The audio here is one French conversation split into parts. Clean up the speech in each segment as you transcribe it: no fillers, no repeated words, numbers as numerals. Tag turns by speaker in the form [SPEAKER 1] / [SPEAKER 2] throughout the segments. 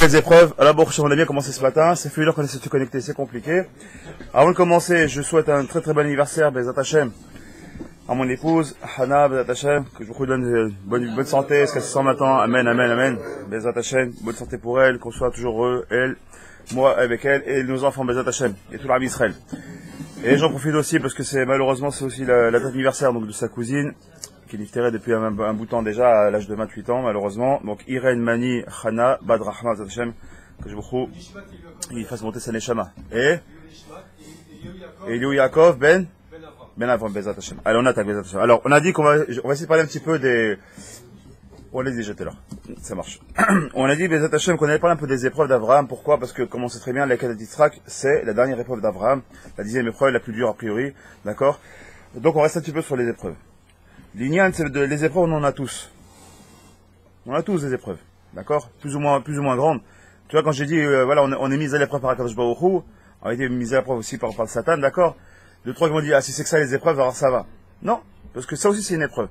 [SPEAKER 1] quelles épreuves? Alors bon, on a bien commencé ce matin, c'est fait une heure qu'on essaie de se connecter, c'est compliqué. Avant de commencer, je souhaite un très très bon anniversaire, Bezat Hashem, à mon épouse, Hana, Bezat Hashem, que je vous donne bonne santé, ce qu'elle se sent maintenant, amen, amen, amen, Bezat Hashem, bonne santé pour elle, qu'on soit toujours heureux, elle, moi avec elle, et nos enfants, Bezat Hashem, et tout l'armée Israël. Et j'en profite aussi parce que malheureusement c'est aussi la date d'anniversaire donc de sa cousine, qui est nifterée depuis un bout de temps déjà, à l'âge de 28 ans, malheureusement. Donc, Irène Mani Hana Bad Rahman Zachem, que je vous prie, il fasse monter sa neshama. Et Eliou Yaakov Ben Avram Bezat Hashem. Allez, on attaque Bezat Hashem. Alors, on a dit qu'on va essayer de parler un petit peu des... On l'a dit, j'étais là. Ça marche. On a dit, Bezat Hashem, qu'on allait parler un peu des épreuves d'Abraham. Pourquoi? Parce que, comme on sait très bien, la Kedat Yitzhak, c'est la dernière épreuve d'Abraham, la 10e épreuve, la plus dure a priori. D'accord? Donc, on reste un petit peu sur les épreuves. L'ignan, c'est les épreuves, on en a tous. On a tous des épreuves, d'accord, plus ou moins grandes. Tu vois, quand j'ai dit, voilà, on est mis à l'épreuve par Akadosh Baruch Hu, on a été mis à l'épreuve aussi par Satan, d'accord. Deux, trois qui m'ont dit, ah, si c'est que ça les épreuves, alors ça va. Non, parce que ça aussi c'est une épreuve.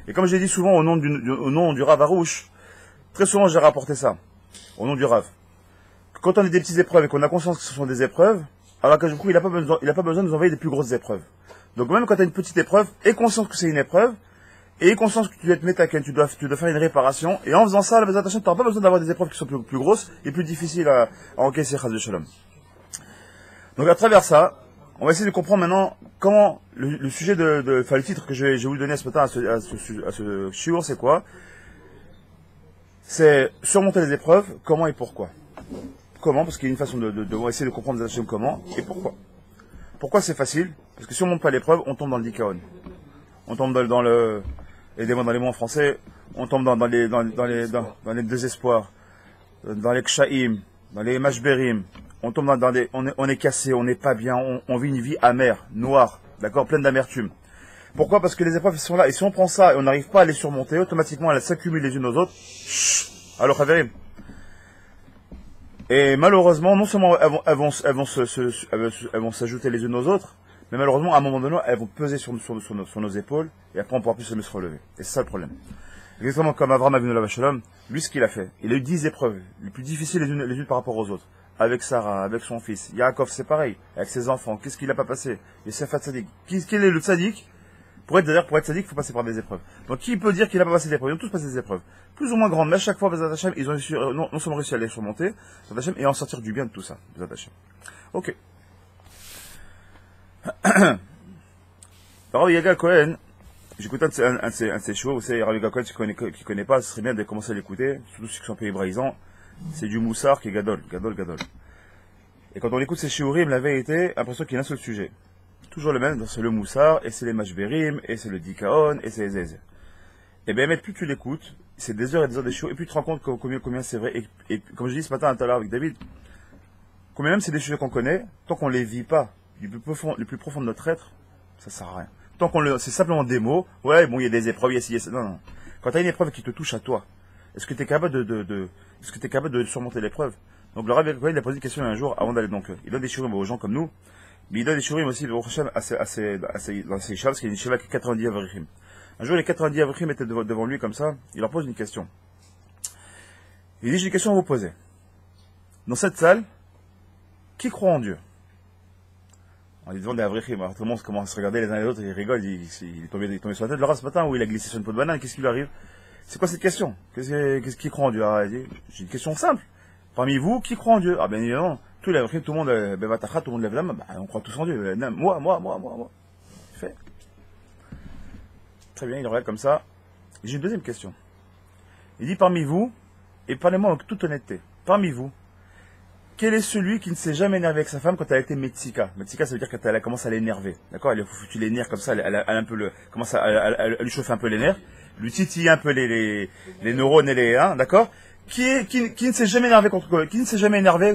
[SPEAKER 1] Et comme j'ai dit souvent au nom du Rav Harouche, très souvent j'ai rapporté ça, au nom du Rav. Quand on a des petites épreuves et qu'on a conscience que ce sont des épreuves, alors Akadosh Baruch Hu, il n'a pas besoin de nous envoyer des plus grosses épreuves. Donc même quand tu as une petite épreuve, aie conscience que c'est une épreuve, et aie conscience que tu dois te mettre à quel tu dois faire une réparation, et en faisant ça, la Bezat Hashem, tu n'auras pas besoin d'avoir des épreuves qui sont plus grosses et plus difficiles à encaisser, Chas Shalom. Donc à travers ça, on va essayer de comprendre maintenant comment le sujet le titre que je vais vous donner ce matin à ce shiur, c'est quoi? C'est surmonter les épreuves, comment et pourquoi. Comment? Parce qu'il y a une façon de essayer de comprendre Bezat Hashem comment et pourquoi. Pourquoi c'est facile? Parce que si on ne monte pas l'épreuve, on tombe dans le dikaon. On tombe dans le, aidez-moi dans les mots en français, on tombe dans les désespoirs, dans les kshaïm, dans les mashberim, on tombe on est cassé, on n'est pas bien, on vit une vie amère, noire, d'accord, pleine d'amertume. Pourquoi? Parce que les épreuves sont là, et si on prend ça et on n'arrive pas à les surmonter, automatiquement elles s'accumulent les unes aux autres, alors Khaverim. Et malheureusement, non seulement elles vont s'ajouter les unes aux autres, mais malheureusement, à un moment donné, elles vont peser sur nos épaules, et après on ne pourra plus se relever. Et c'est ça le problème. Exactement comme Avraham Avinu Alav Shalom, lui ce qu'il a fait, il a eu 10 épreuves, les plus difficiles les unes par rapport aux autres. Avec Sarah, avec son fils. Yaakov, c'est pareil, avec ses enfants. Qu'est-ce qu'il n'a pas passé? Yosef Hatzadik. Quel est le tzaddik? Pour être tzaddik, il faut passer par des épreuves. Donc qui peut dire qu'il n'a pas passé des épreuves? Ils ont tous passé des épreuves. Plus ou moins grandes, mais à chaque fois, Bezat Hashem, ils ont non seulement réussi à les surmonter, Bezat Hashem, et en sortir du bien de tout ça. Bezat Hashem. Ok. Rav Yaga Cohen, j'écoute un de ses shows, vous savez, Rav Yaga Cohen, qui connaît pas, ce serait bien de commencer à l'écouter, surtout ceux qui sont un peu hébraïsants. C'est du moussard qui est gadol. Et quand on écoute ces shiurim, la vérité, l'impression qu'il y a un seul sujet. Toujours le même, c'est le moussard, et c'est les mashberim, et c'est le dikaon, et c'est les zéz. Et bien, mais plus tu l'écoutes, c'est des heures et des heures de shiur, et puis tu te rends compte combien c'est vrai, et comme je dis ce matin à tout à l'heure avec David, combien même c'est des sujets qu'on connaît, tant qu'on les vit pas, du plus profond de notre être, ça sert à rien. Tant c'est simplement des mots, ouais, bon, il y a des épreuves, il y a non. Quand tu as une épreuve qui te touche à toi, est-ce que tu es capable de surmonter l'épreuve? Donc le Rav Yaakov, il a posé une question un jour avant d'aller, donc il donne des shurim aux gens comme nous, mais il donne des shurim aussi dans ses chats, parce qu'il y a une shiva qui est 90 avrichim. Un jour, les 90 avrichim étaient devant lui comme ça, il leur pose une question. Il dit, j'ai une question à vous poser. Dans cette salle, qui croit en Dieu? On lui demande des avrichim, alors tout le monde commence à se regarder les uns les autres, ils rigolent, il est tombé sur la tête. Le Rav ce matin, où il a glissé sur une peau de banane, qu'est-ce qui lui arrive? C'est quoi cette question? Qu'est-ce qui croit en Dieu? Ah, j'ai une question simple. Parmi vous, qui croit en Dieu? Ah, bien évidemment, tout le monde, Bevatacha, tout le monde lève la main. Bah, on croit tous en Dieu. Moi. Fait. Très bien, il regarde comme ça. J'ai une deuxième question. Il dit, parmi vous, et parlez-moi en toute honnêteté, parmi vous, quel est celui qui ne s'est jamais énervé avec sa femme quand elle a été Metsika? Metsika, ça veut dire quand elle a commencé à l'énerver. D'accord? Elle a foutu les nerfs comme ça, elle a un peu commence à lui chauffer un peu les nerfs, lui titiller un peu les neurones et les, hein, d'accord? Qui ne s'est jamais énervé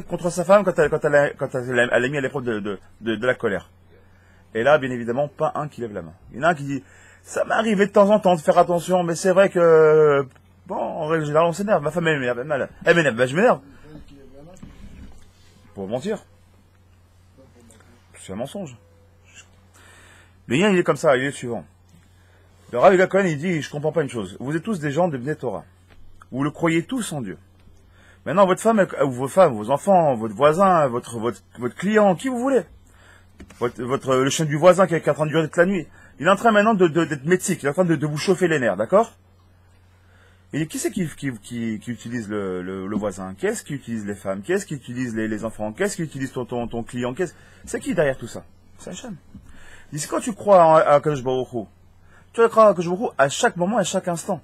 [SPEAKER 1] contre sa femme quand elle a mis à l'épreuve de la colère? Et là, bien évidemment, pas un qui lève la main. Il y en a un qui dit, ça m'est arrivé de temps en temps de faire attention, mais c'est vrai que, bon, en règle générale, on s'énerve. Ma femme, elle m'énerve, ben, je m'énerve. Pour mentir. C'est un mensonge. Le lien, il est comme ça, il est suivant. Le Rav Yaakov Cohen, il dit, je comprends pas une chose. Vous êtes tous des gens de Bnei Torah. Vous le croyez tous en Dieu. Maintenant, votre femme, ou vos femmes, vos enfants, votre voisin, votre client, qui vous voulez. Le chien du voisin qui est en train de durer toute la nuit. Il est en train maintenant d'être métique, il est en train de vous chauffer les nerfs, d'accord? Et qui c'est qui utilise le voisin? Qui est-ce qui utilise les femmes? Qui est-ce qui utilise les enfants? Qui est-ce qui utilise ton client? C'est qui derrière tout ça? C'est Hachem. Dis, quand tu crois à Kadosh Baruch Hu, tu crois à Kadosh Baruch Hu à chaque moment, à chaque instant.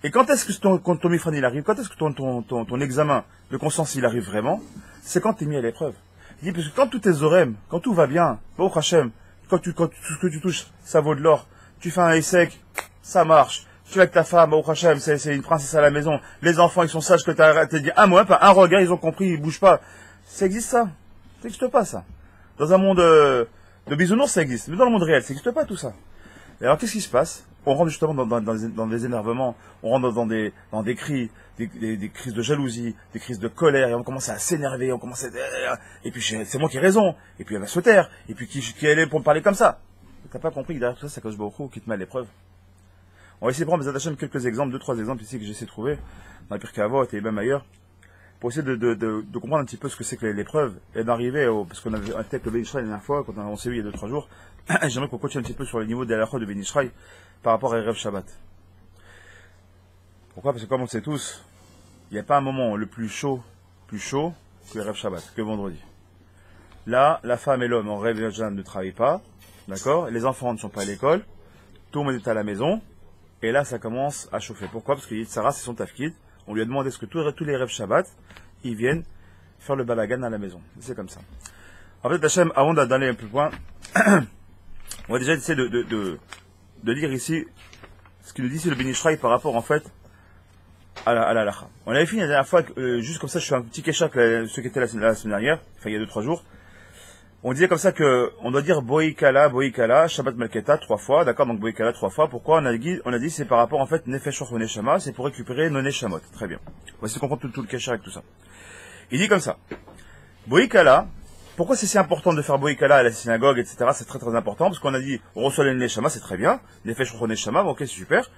[SPEAKER 1] Et quand est-ce que ton mifran il arrive? Quand est-ce que ton examen de conscience il arrive vraiment? C'est quand tu es mis à l'épreuve. Il dit, parce que quand tout est zorem, quand tout va bien, Baruch Hashem, quand tout ce que tu touches, ça vaut de l'or. Tu fais un essai, ça marche. Tu es avec ta femme, Baruch Hashem, c'est une princesse à la maison. Les enfants, ils sont sages que tu as dit un mot, pas un regard, ils ont compris, ils bougent pas. Ça existe ça? Ça n'existe pas ça. Dans un monde de bisounours, ça existe. Mais dans le monde réel, ça n'existe pas tout ça. Et alors qu'est-ce qui se passe? On rentre justement dans des énervements, on rentre dans des cris, des crises de jalousie, des crises de colère, et on commence à s'énerver, et puis c'est moi qui ai raison, et puis elle va se taire, et puis qui elle est pour me parler comme ça? T'as pas compris que derrière tout ça, c'est Kadosh Baruch Hu qui te met à l'épreuve. On va essayer de prendre quelques exemples, 2-3 exemples ici que j'essaie de trouver, dans la Pirkei Avot et même ailleurs, pour essayer de comprendre un petit peu ce que c'est que l'épreuve, et d'arriver parce qu'on avait un texte de Ben Ishraï la dernière fois, quand on s'est vu il y a 2-3 jours, j'aimerais qu'on continue un petit peu sur les niveaux de la halakha de Ben Ishraï par rapport à Erev Shabbat. Pourquoi? Parce que comme on le sait tous, il n'y a pas un moment plus chaud que Erev Shabbat, que vendredi. Là, la femme et l'homme en Erev Shabbat ne travaillent pas, d'accord? Les enfants ne sont pas à l'école, tout le monde est à la maison, et là ça commence à chauffer. Pourquoi? Parce que Yitzhara c'est son tafkid, on lui a demandé ce que tous les Erev Shabbat, ils viennent faire le balagan à la maison. C'est comme ça. En fait, Hachem, avant d'aller un peu plus loin, on va déjà essayer de lire ici ce qu'il nous dit ici le Ben Ishraï par rapport en fait à la halakha. On avait fini la dernière fois, juste comme ça, je fais un petit kéchak, ceux qui étaient la semaine dernière, enfin il y a 2-3 jours. On disait comme ça que on doit dire Boïkala, Shabbat Malketa 3 fois, d'accord, donc Boïkala 3 fois. Pourquoi? On a dit c'est par rapport en fait Nefesh Roch Neshama, c'est pour récupérer nos Neshamot. Très bien. On va essayer de comprendre tout le kéchak avec tout ça. Il dit comme ça. Boïkala, pourquoi c'est si important de faire Boïkala à la synagogue, etc. C'est très très important, parce qu'on a dit, on reçoit les Neshama, c'est très bien. Nefesh Roch Neshama, ok, c'est super.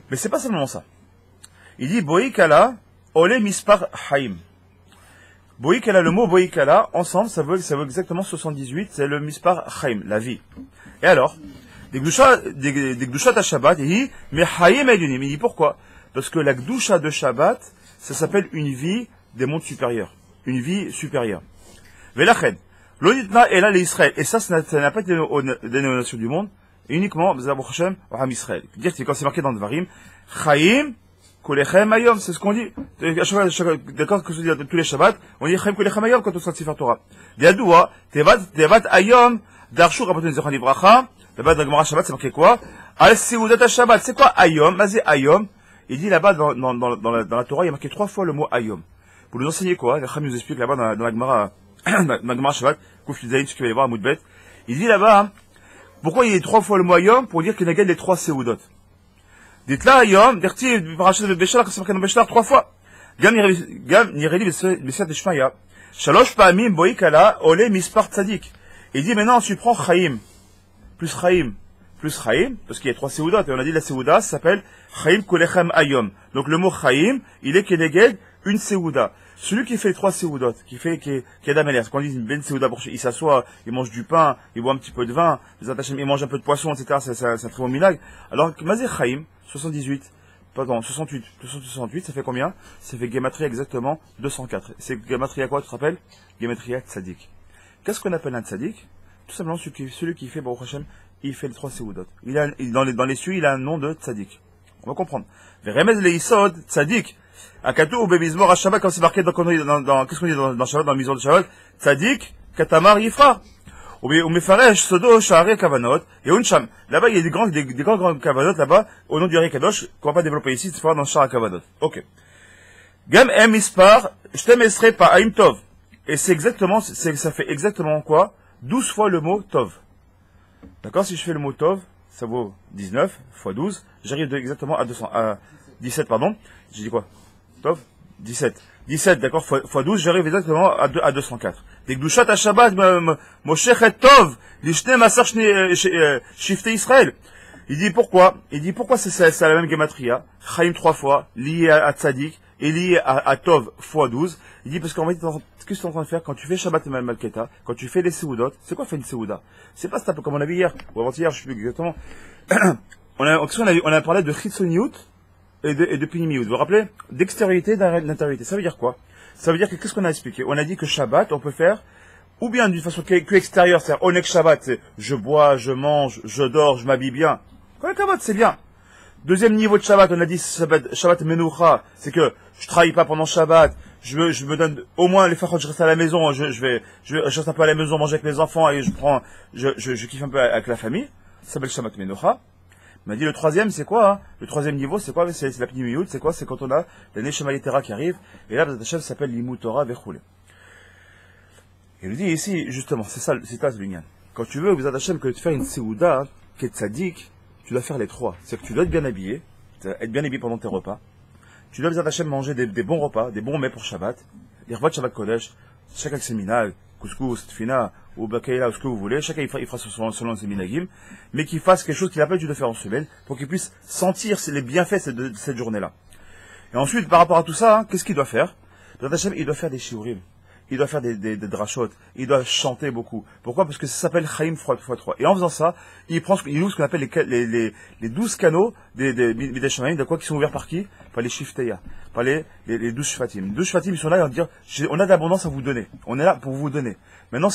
[SPEAKER 1] Mais c'est pas seulement ça. Il dit Boïkala, Ole Mispar Haim. Boïkala, le mot Boïkala, ensemble, ça veut exactement 78, c'est le Mispar Haim, la vie. Et alors, des Gdushat à Shabbat, il dit, mais Haim Elunim, il dit pourquoi? Parce que la Gdusha de Shabbat, ça s'appelle une vie des mondes supérieurs. Une vie supérieure. Velachen, l'onitna est là les Israël. Et ça n'a pas été des nations du monde, uniquement, B'Zabuch Hashem, Ham Israël. Dire que quand c'est marqué dans Dvarim, Chaim, Kolechem Ayom, c'est ce qu'on dit. D'accord, que se dit tous les Shabbats, on dit Chaim Kolechem Ayom quand on sort Sefer Torah. Diadoua, Tevat Ayom, Darshur, Rabbaton Zechon Livracha, là-bas dans le Gemara Shabbat, c'est marqué quoi? Al Seudat Shabbat, c'est quoi Ayom? Vas-y, Ayom. Il dit là-bas, dans la Torah, il y a marqué 3 fois le mot Ayom. Pour nous enseigner quoi? Le Cham nous explique là-bas dans la Gemara, Shabbat, Kouf Lizaïn, ce qu'il va y avoir à Moudbet. Il dit là-bas, pourquoi il y a 3 fois le mot Ayom? Pour dire qu'il y a les 3 Seudot. Dites là, Ayom, Derti, Parachat de Béchar, quand c'est marqué dans Béchar 3 fois. Gam Nireli, Bessiat de Shmaya. Shalosh Pa'amim, Boïkala, Ole, Mispar Tzadik. Il dit maintenant, tu prends Chaim, plus Chaim, parce qu'il y a 3 Seudot, et on a dit la Seuda, ça s'appelle Chaim Kolechem Ayom. Donc le mot Chaim, il est Keneged, une Seuda. Celui qui fait les 3 Seudot, qui est d'Améler, quand on dit une Ben Seuda, il s'assoit, il mange du pain, il boit un petit peu de vin, il mange un peu de poisson, etc., c'est un très bon minag. Alors, Mazé Chaim, 68, 68, ça fait combien? Ça fait Gematria exactement 204. C'est Gematria quoi, tu te rappelles? Gematria Tzadik. Qu'est-ce qu'on appelle un Tzadik? Tout simplement celui qui fait, Baruch Hashem, il fait les 3 Seudot. Dans les cieux, il a un nom de Tzadik. On va comprendre. Veremez le Isod, Tzadik. Akatou ou Bebizmor à Shabbat, quand c'est marqué qu'est-ce qu'on dit dans Shabbat, dans la mise de Shabbat? Tzadik, Katamar Yifra. Ou Mefaresh, Sodo, Sha'are Kavanot, et Unsham. Là-bas, il y a des grands Kavanot, là-bas, au nom du Hari Kadosh, qu'on va pas développer ici, c'est dans Sha'are Kavanot. Ok. Gam Em Ispar, Shtem Esre Pa Aim Tov. Et ça fait exactement quoi? 12 fois le mot Tov. D'accord? Si je fais le mot Tov, ça vaut 19 fois 12, j'arrive exactement à 17, pardon. J'ai dit quoi? Tov? 17. 17, d'accord, fois 12, j'arrive exactement à 204. Dès que Gdushat à Shabbat, Moshe et Tov, l'Ishne Masar Shifte Israël. Il dit pourquoi? C'est la même gematria. Chaim 3 fois, lié à Tzadik. est lié à Tov fois 12. Il dit, parce qu'en fait, qu'est-ce que tu es en train de faire quand tu fais Shabbat et Malketa, quand tu fais les Seudot, c'est quoi faire une Seuda? C'est pas ça, comme on a vu hier, ou avant-hier, je sais plus exactement. on a parlé de Chitsoniut et de Pinimiut. Vous vous rappelez? D'extériorité, d'intériorité. Ça veut dire quoi? Ça veut dire que, qu'est-ce qu'on a expliqué? On a dit que Shabbat, on peut faire ou bien d'une façon que extérieure, c'est-à-dire Onek Shabbat, c'est je bois, je mange, je dors, je m'habille bien. Onek Shabbat, c'est bien. Deuxième niveau de Shabbat, on a dit Shabbat Menoucha, c'est que je travaille pas pendant Shabbat, je me donne au moins les fois je reste à la maison, je reste un peu à la maison, manger avec les enfants et je kiffe un peu avec la famille. Ça s'appelle Shabbat Menoucha. On a dit le troisième, c'est quoi, hein? Le troisième niveau, c'est quoi? C'est la Pnimiyut, c'est quoi? C'est quand on a la Neshama Yetera qui arrive, et là, le chef s'appelle Limut Torah Vechule. Il nous dit ici, justement, c'est ça le binyan. Quand tu veux, vous Hashem, que de faire une Seouda, qui est tzaddik, tu dois faire les trois. C'est que tu dois être bien habillé pendant tes repas. Tu dois, Hashem, manger des bons repas, des bons mets pour Shabbat. Les repas de Shabbat Kodesh, chacun avec ses minag, couscous, tfina, ou bakaïla, ou ce que vous voulez, chacun il fera selon ses minagim, mais qu'il fasse quelque chose qu'il n'a pas eu de faire en semaine, pour qu'il puisse sentir les bienfaits de cette journée-là. Et ensuite, par rapport à tout ça, hein, qu'est-ce qu'il doit faire? Hashem, il doit faire des shiurim. Il doit faire des drashot, il doit chanter beaucoup. Pourquoi? Parce que ça s'appelle Chaim x3. Et en faisant ça, il ouvre ce qu'on appelle les 12 canaux des Mideshamaim, de quoi qui sont ouverts par qui? Par les Shifteya, par les 12 Shvatim. 12 Shvatim, ils sont là, ils vont dire, on a de l'abondance à vous donner. On est là pour vous donner. Maintenant,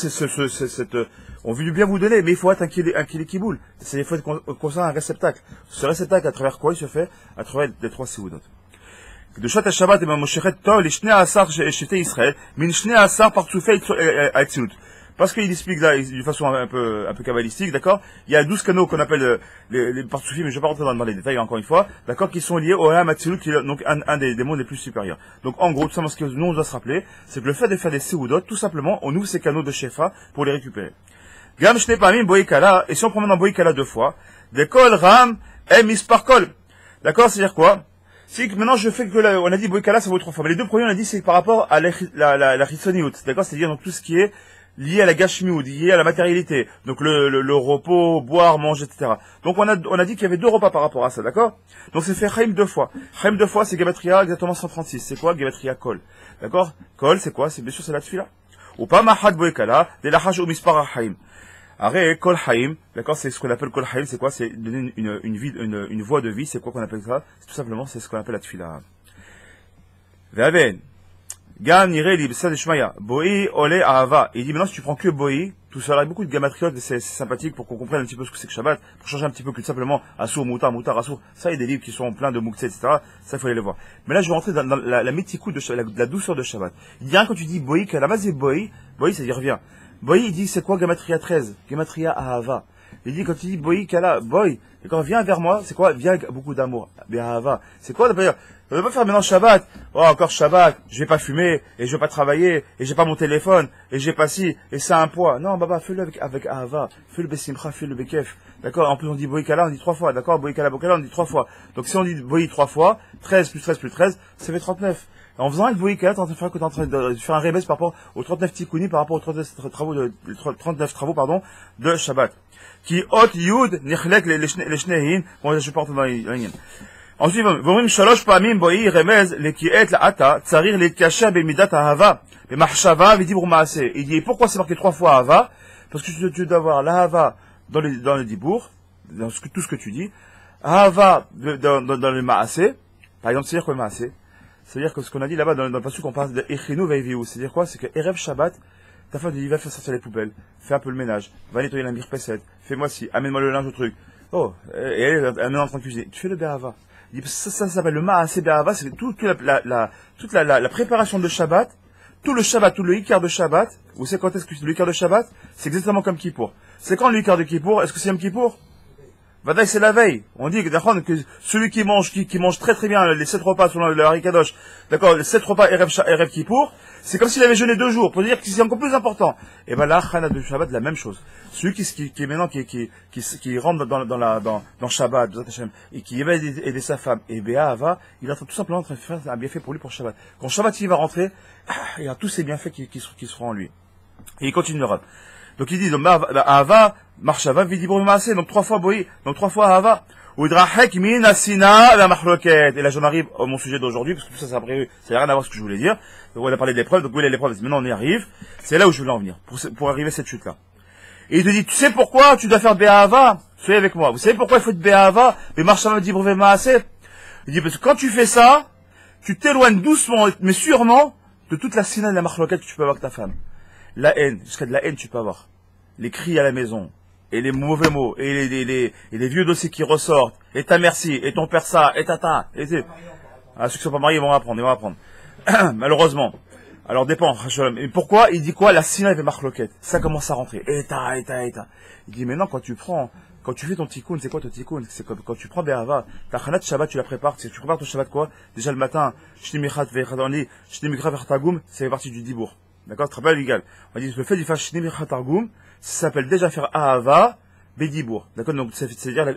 [SPEAKER 1] on veut bien vous donner, mais il faut être un kiboul. Il faut être conscient un réceptacle. Ce réceptacle, à travers quoi il se fait? À travers les 3 Seudot. De Shabbat Shabbat et Mamoshéchet Tov, les Shnei Asar Shete Israël, min Shnei Asar par Tsoufei Atsilut. Parce qu'il explique là, d'une façon un peu kabbalistique, d'accord? Il y a 12 canaux qu'on appelle les Partsoufis, mais je ne vais pas rentrer dans les détails encore une fois, d'accord? Qui sont liés au Ham Atsilut, qui est donc un des mondes les plus supérieurs. Donc en gros, tout simplement ce que nous on doit se rappeler, c'est que le fait de faire des Seudot, tout simplement, on ouvre ces canaux de Shefa pour les récupérer. Gam Shnei Pamim Boïkala, et si on promène dans Boïkala 2 fois, des Kol Ram et Mispar Kol. D'accord? C'est-à-dire quoi? Si maintenant je fais que on a dit Boïkala ça vaut 3 fois. Mais les deux premiers on a dit c'est par rapport à la Chitsoniout. D'accord? C'est-à-dire donc tout ce qui est lié à la Gashmiout, lié à la matérialité. Donc le repos, boire, manger, etc. Donc on a dit qu'il y avait 2 repas par rapport à ça, d'accord? Donc c'est fait Chaim 2 fois. Chaim 2 fois c'est Gematria exactement 136. C'est quoi Gematria Kol? D'accord? Kol c'est quoi? C'est bien sûr c'est la tfila. Ou pas Mahad Boïkala, de la Haj ou Mispara Chaim. Arrêt, Kol Haïm, d'accord, c'est ce qu'on appelle Kol Haïm, c'est quoi? C'est donner une voie de vie, c'est quoi qu'on appelle ça? Tout simplement, c'est ce qu'on appelle la tfila. Ve'aven, Gam Nire Li B'Sad Shmaya, Boi Ole Ahava. Il dit maintenant, si tu prends que Boi, tout ça, il y a beaucoup de gamatriotes, c'est sympathique pour qu'on comprenne un petit peu ce que c'est que Shabbat, pour changer un petit peu que tout simplement, Assour, Moutar, Assour. Ça, il y a des livres qui sont pleins de Mouktsé, etc. Ça, il faut aller les voir. Mais là, je vais rentrer dans la méticoute de la douceur de Shabbat. Il dit rien quand tu dis Boi, qu'à la base, c'est Boi, ça y revient. Boy, il dit, c'est quoi Gematria 13? Gematria Ahava. Il dit, quand tu dis Boy, Kala, Boy, et quand viens vers moi, c'est quoi? Viens avec beaucoup d'amour. Ahava. C'est quoi? On ne va pas faire maintenant Shabbat. Oh, encore Shabbat. Je vais pas fumer, et je vais pas travailler, et j'ai pas mon téléphone, et j'ai pas ci, et ça a un poids. Non, baba, fais-le avec Ahava. Fais-le Bessimcha, fais-le Bekef. D'accord? En plus, on dit Boy Kala, on dit 3 fois. D'accord? Boy Kala, Bokala, on dit 3 fois. Donc, si on dit Boy 3 fois, 13 plus 13 plus 13, ça fait 39. En faisant avec Boïkala, tu es en train de faire un rébès par rapport aux 39 tikkunis, par rapport aux 39 travaux, de Shabbat. Qui hot yud, nichlek, les shnehin, bon, je porte dans les lignes. Ensuite, vomim shalosh pamim boi remez, les qui est la ata, tsarir les kasher bemidat ahava, les mahshava, vidibur maase. Il dit, pourquoi c'est marqué 3 fois ahava? Parce que tu dois avoir l'ahava dans le dibour, dans tout ce que tu dis, ahava dans le maase, par exemple, c'est-à-dire quoi le maase? C'est-à-dire que ce qu'on a dit là-bas dans le passage qu'on parle de Echinu Veiviu, c'est-à-dire quoi? C'est que Erev Shabbat, ta femme dit, va faire sortir les poubelles, fais un peu le ménage, va nettoyer la mirpesset, fais-moi ci, amène-moi le linge au truc. Oh, et elle est en train de cuisiner. Tu fais le Be'ava. Il dit, ça s'appelle le Ma'aseh Be'ava, c'est toute la préparation de Shabbat, tout le Shabbat, tout le Ikar de Shabbat. Vous savez quand est-ce que le Ikar de Shabbat? C'est exactement comme Kippour. C'est quand le Ikar de Kippour? Est-ce que c'est Yom Kippour? Vadaï, c'est la veille. On dit que celui qui mange très très bien les 7 repas selon le Harikadosh, d'accord, les 7 repas Erev Kippour, c'est comme s'il avait jeûné 2 jours, pour dire que c'est encore plus important. Et ben là, Chana de Shabbat, la même chose. Celui qui rentre dans Shabbat, et qui va aider sa femme, et Bé'ava, il est tout simplement en train de faire un bienfait pour lui pour Shabbat. Quand Shabbat il va rentrer, il y a tous ces bienfaits qui seront en lui. Et il continuera. Donc il dit, donc, Ahava, Marshava, Vidibur Maaseh, donc 3 fois Boï, donc 3 fois Ahava. Udrahek min asina la marloquette. Et là, j'en arrive à mon sujet d'aujourd'hui, parce que tout ça, ça n'a rien à voir avec ce que je voulais dire. Donc, on a parlé d'épreuves, donc oui, l'épreuve, maintenant on y arrive. C'est là où je voulais en venir, pour arriver à cette chute-là. Et il te dit, tu sais pourquoi tu dois faire Be'ahava? Soyez avec moi. Vous savez pourquoi il faut être Be'ahava? Mais Marshava dit Brevet Maaseh. Il dit, parce que quand tu fais ça, tu t'éloignes doucement, mais sûrement, de toute la sina et la marloquette que tu peux avoir avec ta femme. La haine, jusqu'à de la haine tu peux avoir. Les cris à la maison, et les mauvais mots, et les vieux dossiers qui ressortent, et ta merci, et ton père ça, et tata, et ceux qui sont pas mariés, ils vont apprendre. Malheureusement. Alors dépend, mais pourquoi? Il dit quoi? La sina et la marloquette. Ça commence à rentrer. Et il dit, mais non, quand tu fais ton tikkun, c'est quoi ton tikkun? C'est quand tu prends Be'ahava, ta chanat Shabbat, tu la prépares. Tu prépares ton Shabbat quoi? Déjà le matin, ça fait partie du dibour. D'accord? Très bien légal. On dit, le fait de faire ça s'appelle déjà faire Ahava, Bedibour. D'accord? Donc, c'est-à-dire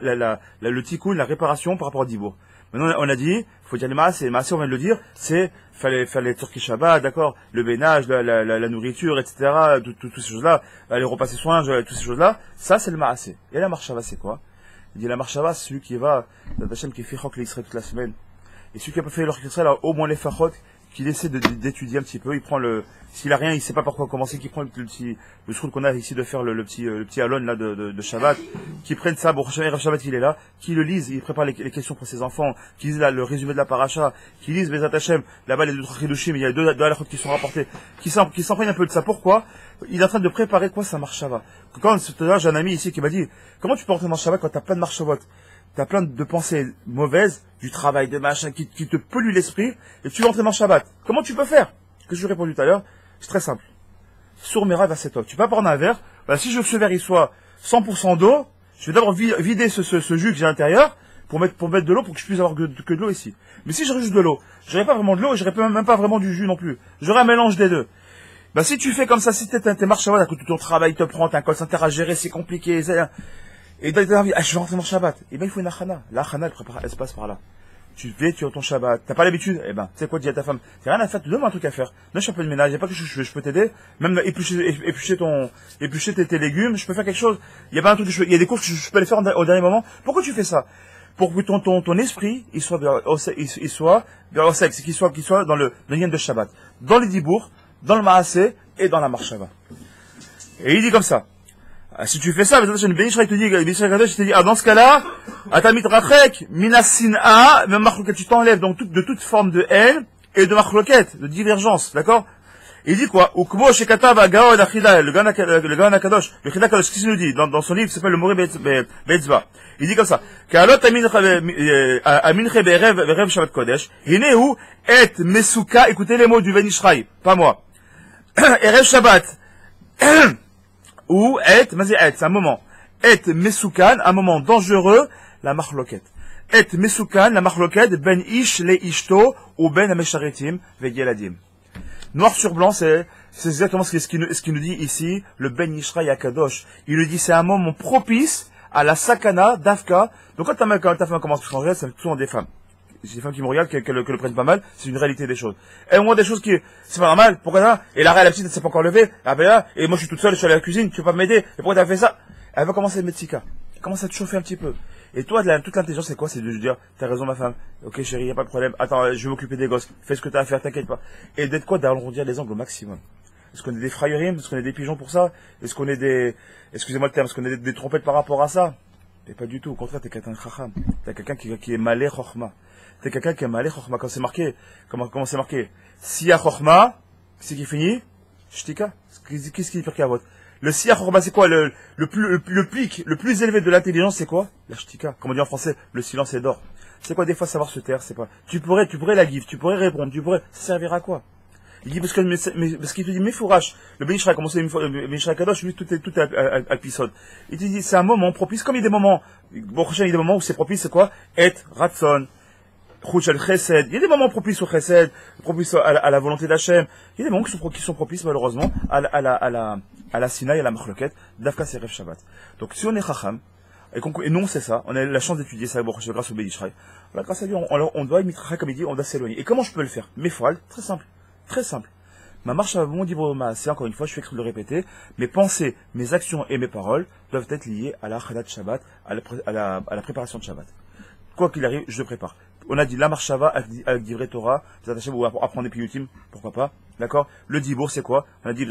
[SPEAKER 1] le tikkun, la réparation par rapport au dibour. Maintenant, on a dit, faut dire les maaseh, on vient de le dire, c'est, fallait Turki Shabbat, d'accord? Le bénage, la nourriture, etc., toutes ces choses-là, les repas et soins, toutes ces choses-là, ça, c'est le maaseh. Et la marshava, c'est quoi? Il dit, la marshava, c'est celui qui va, d'Hachem qui fait chok l'Israël toute la semaine. Et celui qui a pas fait l'Israël, au moins les fachot, qu'il essaie d'étudier un petit peu, il prend s'il a rien, il sait pas par quoi commencer, qu'il prend le scroll qu'on a ici de faire le petit alon là de Shabbat, qu'il prenne ça, bon, Shabbat il est là, qu'il le lise, il prépare les questions pour ses enfants, qu'il lise là, le résumé de la paracha, qu'il lise Bezat Hashem, là-bas les deux Chidushim, il y a deux halachot qui sont rapportés, qui s'empruntent un peu de ça. Pourquoi? Il est en train de préparer quoi, sa marshava. Quand, tout à l'heure, j'ai un ami ici qui m'a dit, comment tu peux rentrer dans marshava quand t'as plein de marshavot? T'as plein de pensées mauvaises, du travail, de machin, qui te polluent l'esprit, et tu rentres dans Shabbat. Comment tu peux faire? Que je lui ai répondu tout à l'heure, c'est très simple. Sourd Mera verset top. Tu peux pas prendre un verre, si je veux que ce verre il soit 100% d'eau, je vais d'abord vider ce jus que j'ai à l'intérieur, pour mettre de l'eau, pour que je puisse avoir que de l'eau ici. Mais si j'aurais juste de l'eau, j'aurais pas vraiment de l'eau, et j'aurais même pas vraiment du jus non plus. J'aurais un mélange des deux. Si tu fais comme ça, si t'es marche Shabbat, à côté de ton travail te prend, t'as un call center à gérer, c'est compliqué, et dans envie, je vais rentrer dans le Shabbat. Il faut une achana. La achana, elle se passe par là. Tu fais, tu as ton Shabbat. T'as pas l'habitude? Tu sais quoi, dis à ta femme. T'as rien à faire, tu donnes un truc à faire. Non, je suis un peu de ménage. Y a pas que je peux t'aider. Même éplucher tes légumes, je peux faire quelque chose. Y a pas un truc que il y a des courses que je peux les faire au dernier moment. Pourquoi tu fais ça? Pour que ton esprit, il soit c'est qu'il soit dans le lien de Shabbat. Dans les dibours, dans le maaseh et dans la marshava. Et il dit comme ça. Si tu fais ça, Ben Ishraï te dit, dans ce cas-là, Atamit Rachek, Minasina, même marloquette, tu t'enlèves donc de toute forme de haine et de marloquette, de divergence, d'accord? Il dit quoi? Ukbo Shekata va Gaon Achida, le Gaon Akadosh, le Chida Kadosh, qu'est-ce qu'il nous dit? Dans son livre, qui s'appelle le Moré Betzba. Il dit comme ça. Kalot Aminche Berev Shabbat Kodesh, Hinehu, Et Mesuka, écoutez les mots du Ben Ishraï, pas moi. Erev Shabbat. Ou c'est un moment. Et mesoukan, un moment dangereux, la marloquette. Et mesoukan, la marloquette, ben ish le ishto, ou ben amesharetim, vegeladim. Noir sur blanc, c'est exactement ce qu'il nous dit ici, le ben ishra yakadosh. Il nous dit, c'est un moment propice à la sakana, d'afka. Donc quand ta femme commence à changer, c'est souvent des femmes. J'ai des femmes qui me regardent, qu'elles le prennent pas mal, c'est une réalité des choses. Elles voient des choses qui, c'est pas normal, pourquoi ça? Et la petite, elle s'est pas encore levée, et moi je suis toute seule, je suis allée à la cuisine, tu veux pas m'aider, et pourquoi t'as fait ça? Elle va commencer à mettre sika. Elle commence à te chauffer un petit peu. Et toi, toute l'intelligence, c'est quoi? C'est de dire, t'as raison ma femme, ok chérie, y a pas de problème, attends, je vais m'occuper des gosses, fais ce que t'as à faire, t'inquiète pas. Et d'être quoi? D'arrondir les angles au maximum. Est-ce qu'on est des frayerim? Est-ce qu'on est des pigeons pour ça? Est-ce qu'on est excusez-moi le terme, est-ce qu'on est des trompettes par rapport à ça? Et pas du tout, au contraire, t'es quelqu'un de chacham. T'es quelqu'un qui est malé chokhma. T'es quelqu'un qui est malé chokhma. Quand c'est marqué, comment c'est marqué? Siya chokhma, c'est qui finit? Shtika. Qu'est-ce qui est pire qu'à votre? Le siya chokhma, c'est quoi? Le pic, le plus élevé de l'intelligence, c'est quoi? La shtika. Comme on dit en français, le silence est d'or. C'est quoi des fois savoir se taire? C'est pas. Tu pourrais la give, tu pourrais répondre, ça servira à quoi? Il dit parce qu'il te dit Mefourash, le Ben Ishraï a commencé le Ben Ishraï Kadosh, lui tout est à l'épisode. Il te dit c'est un moment propice, comme il y a des moments, bon prochain il y a des moments où c'est propice, c'est quoi? Et Ratson, Chouch al Chesed, il y a des moments propices au Chesed, propices à la volonté d'Hachem, il y a des moments qui sont propices malheureusement à la Sinaï et à la Marloquette, Dafka c'est Rev Shabbat. Donc si on est Chacham, et nous on sait ça, on a la chance d'étudier ça grâce au Ben Ishraï, grâce à Dieu on doit imiter comme il dit, on doit s'éloigner. Et comment je peux le faire? Mefoal, très simple. Très simple. Ma marche à mon dibre c'est encore une fois, je fais que de le répéter, mes pensées, mes actions et mes paroles doivent être liées à la Khadat Shabbat, à la préparation de Shabbat. Quoi qu'il arrive, je le prépare. On a dit la marche Shava avec Divrei Torah, ou apprendre des piyutim, pourquoi pas, d'accord. Le dibour, c'est quoi? On a dit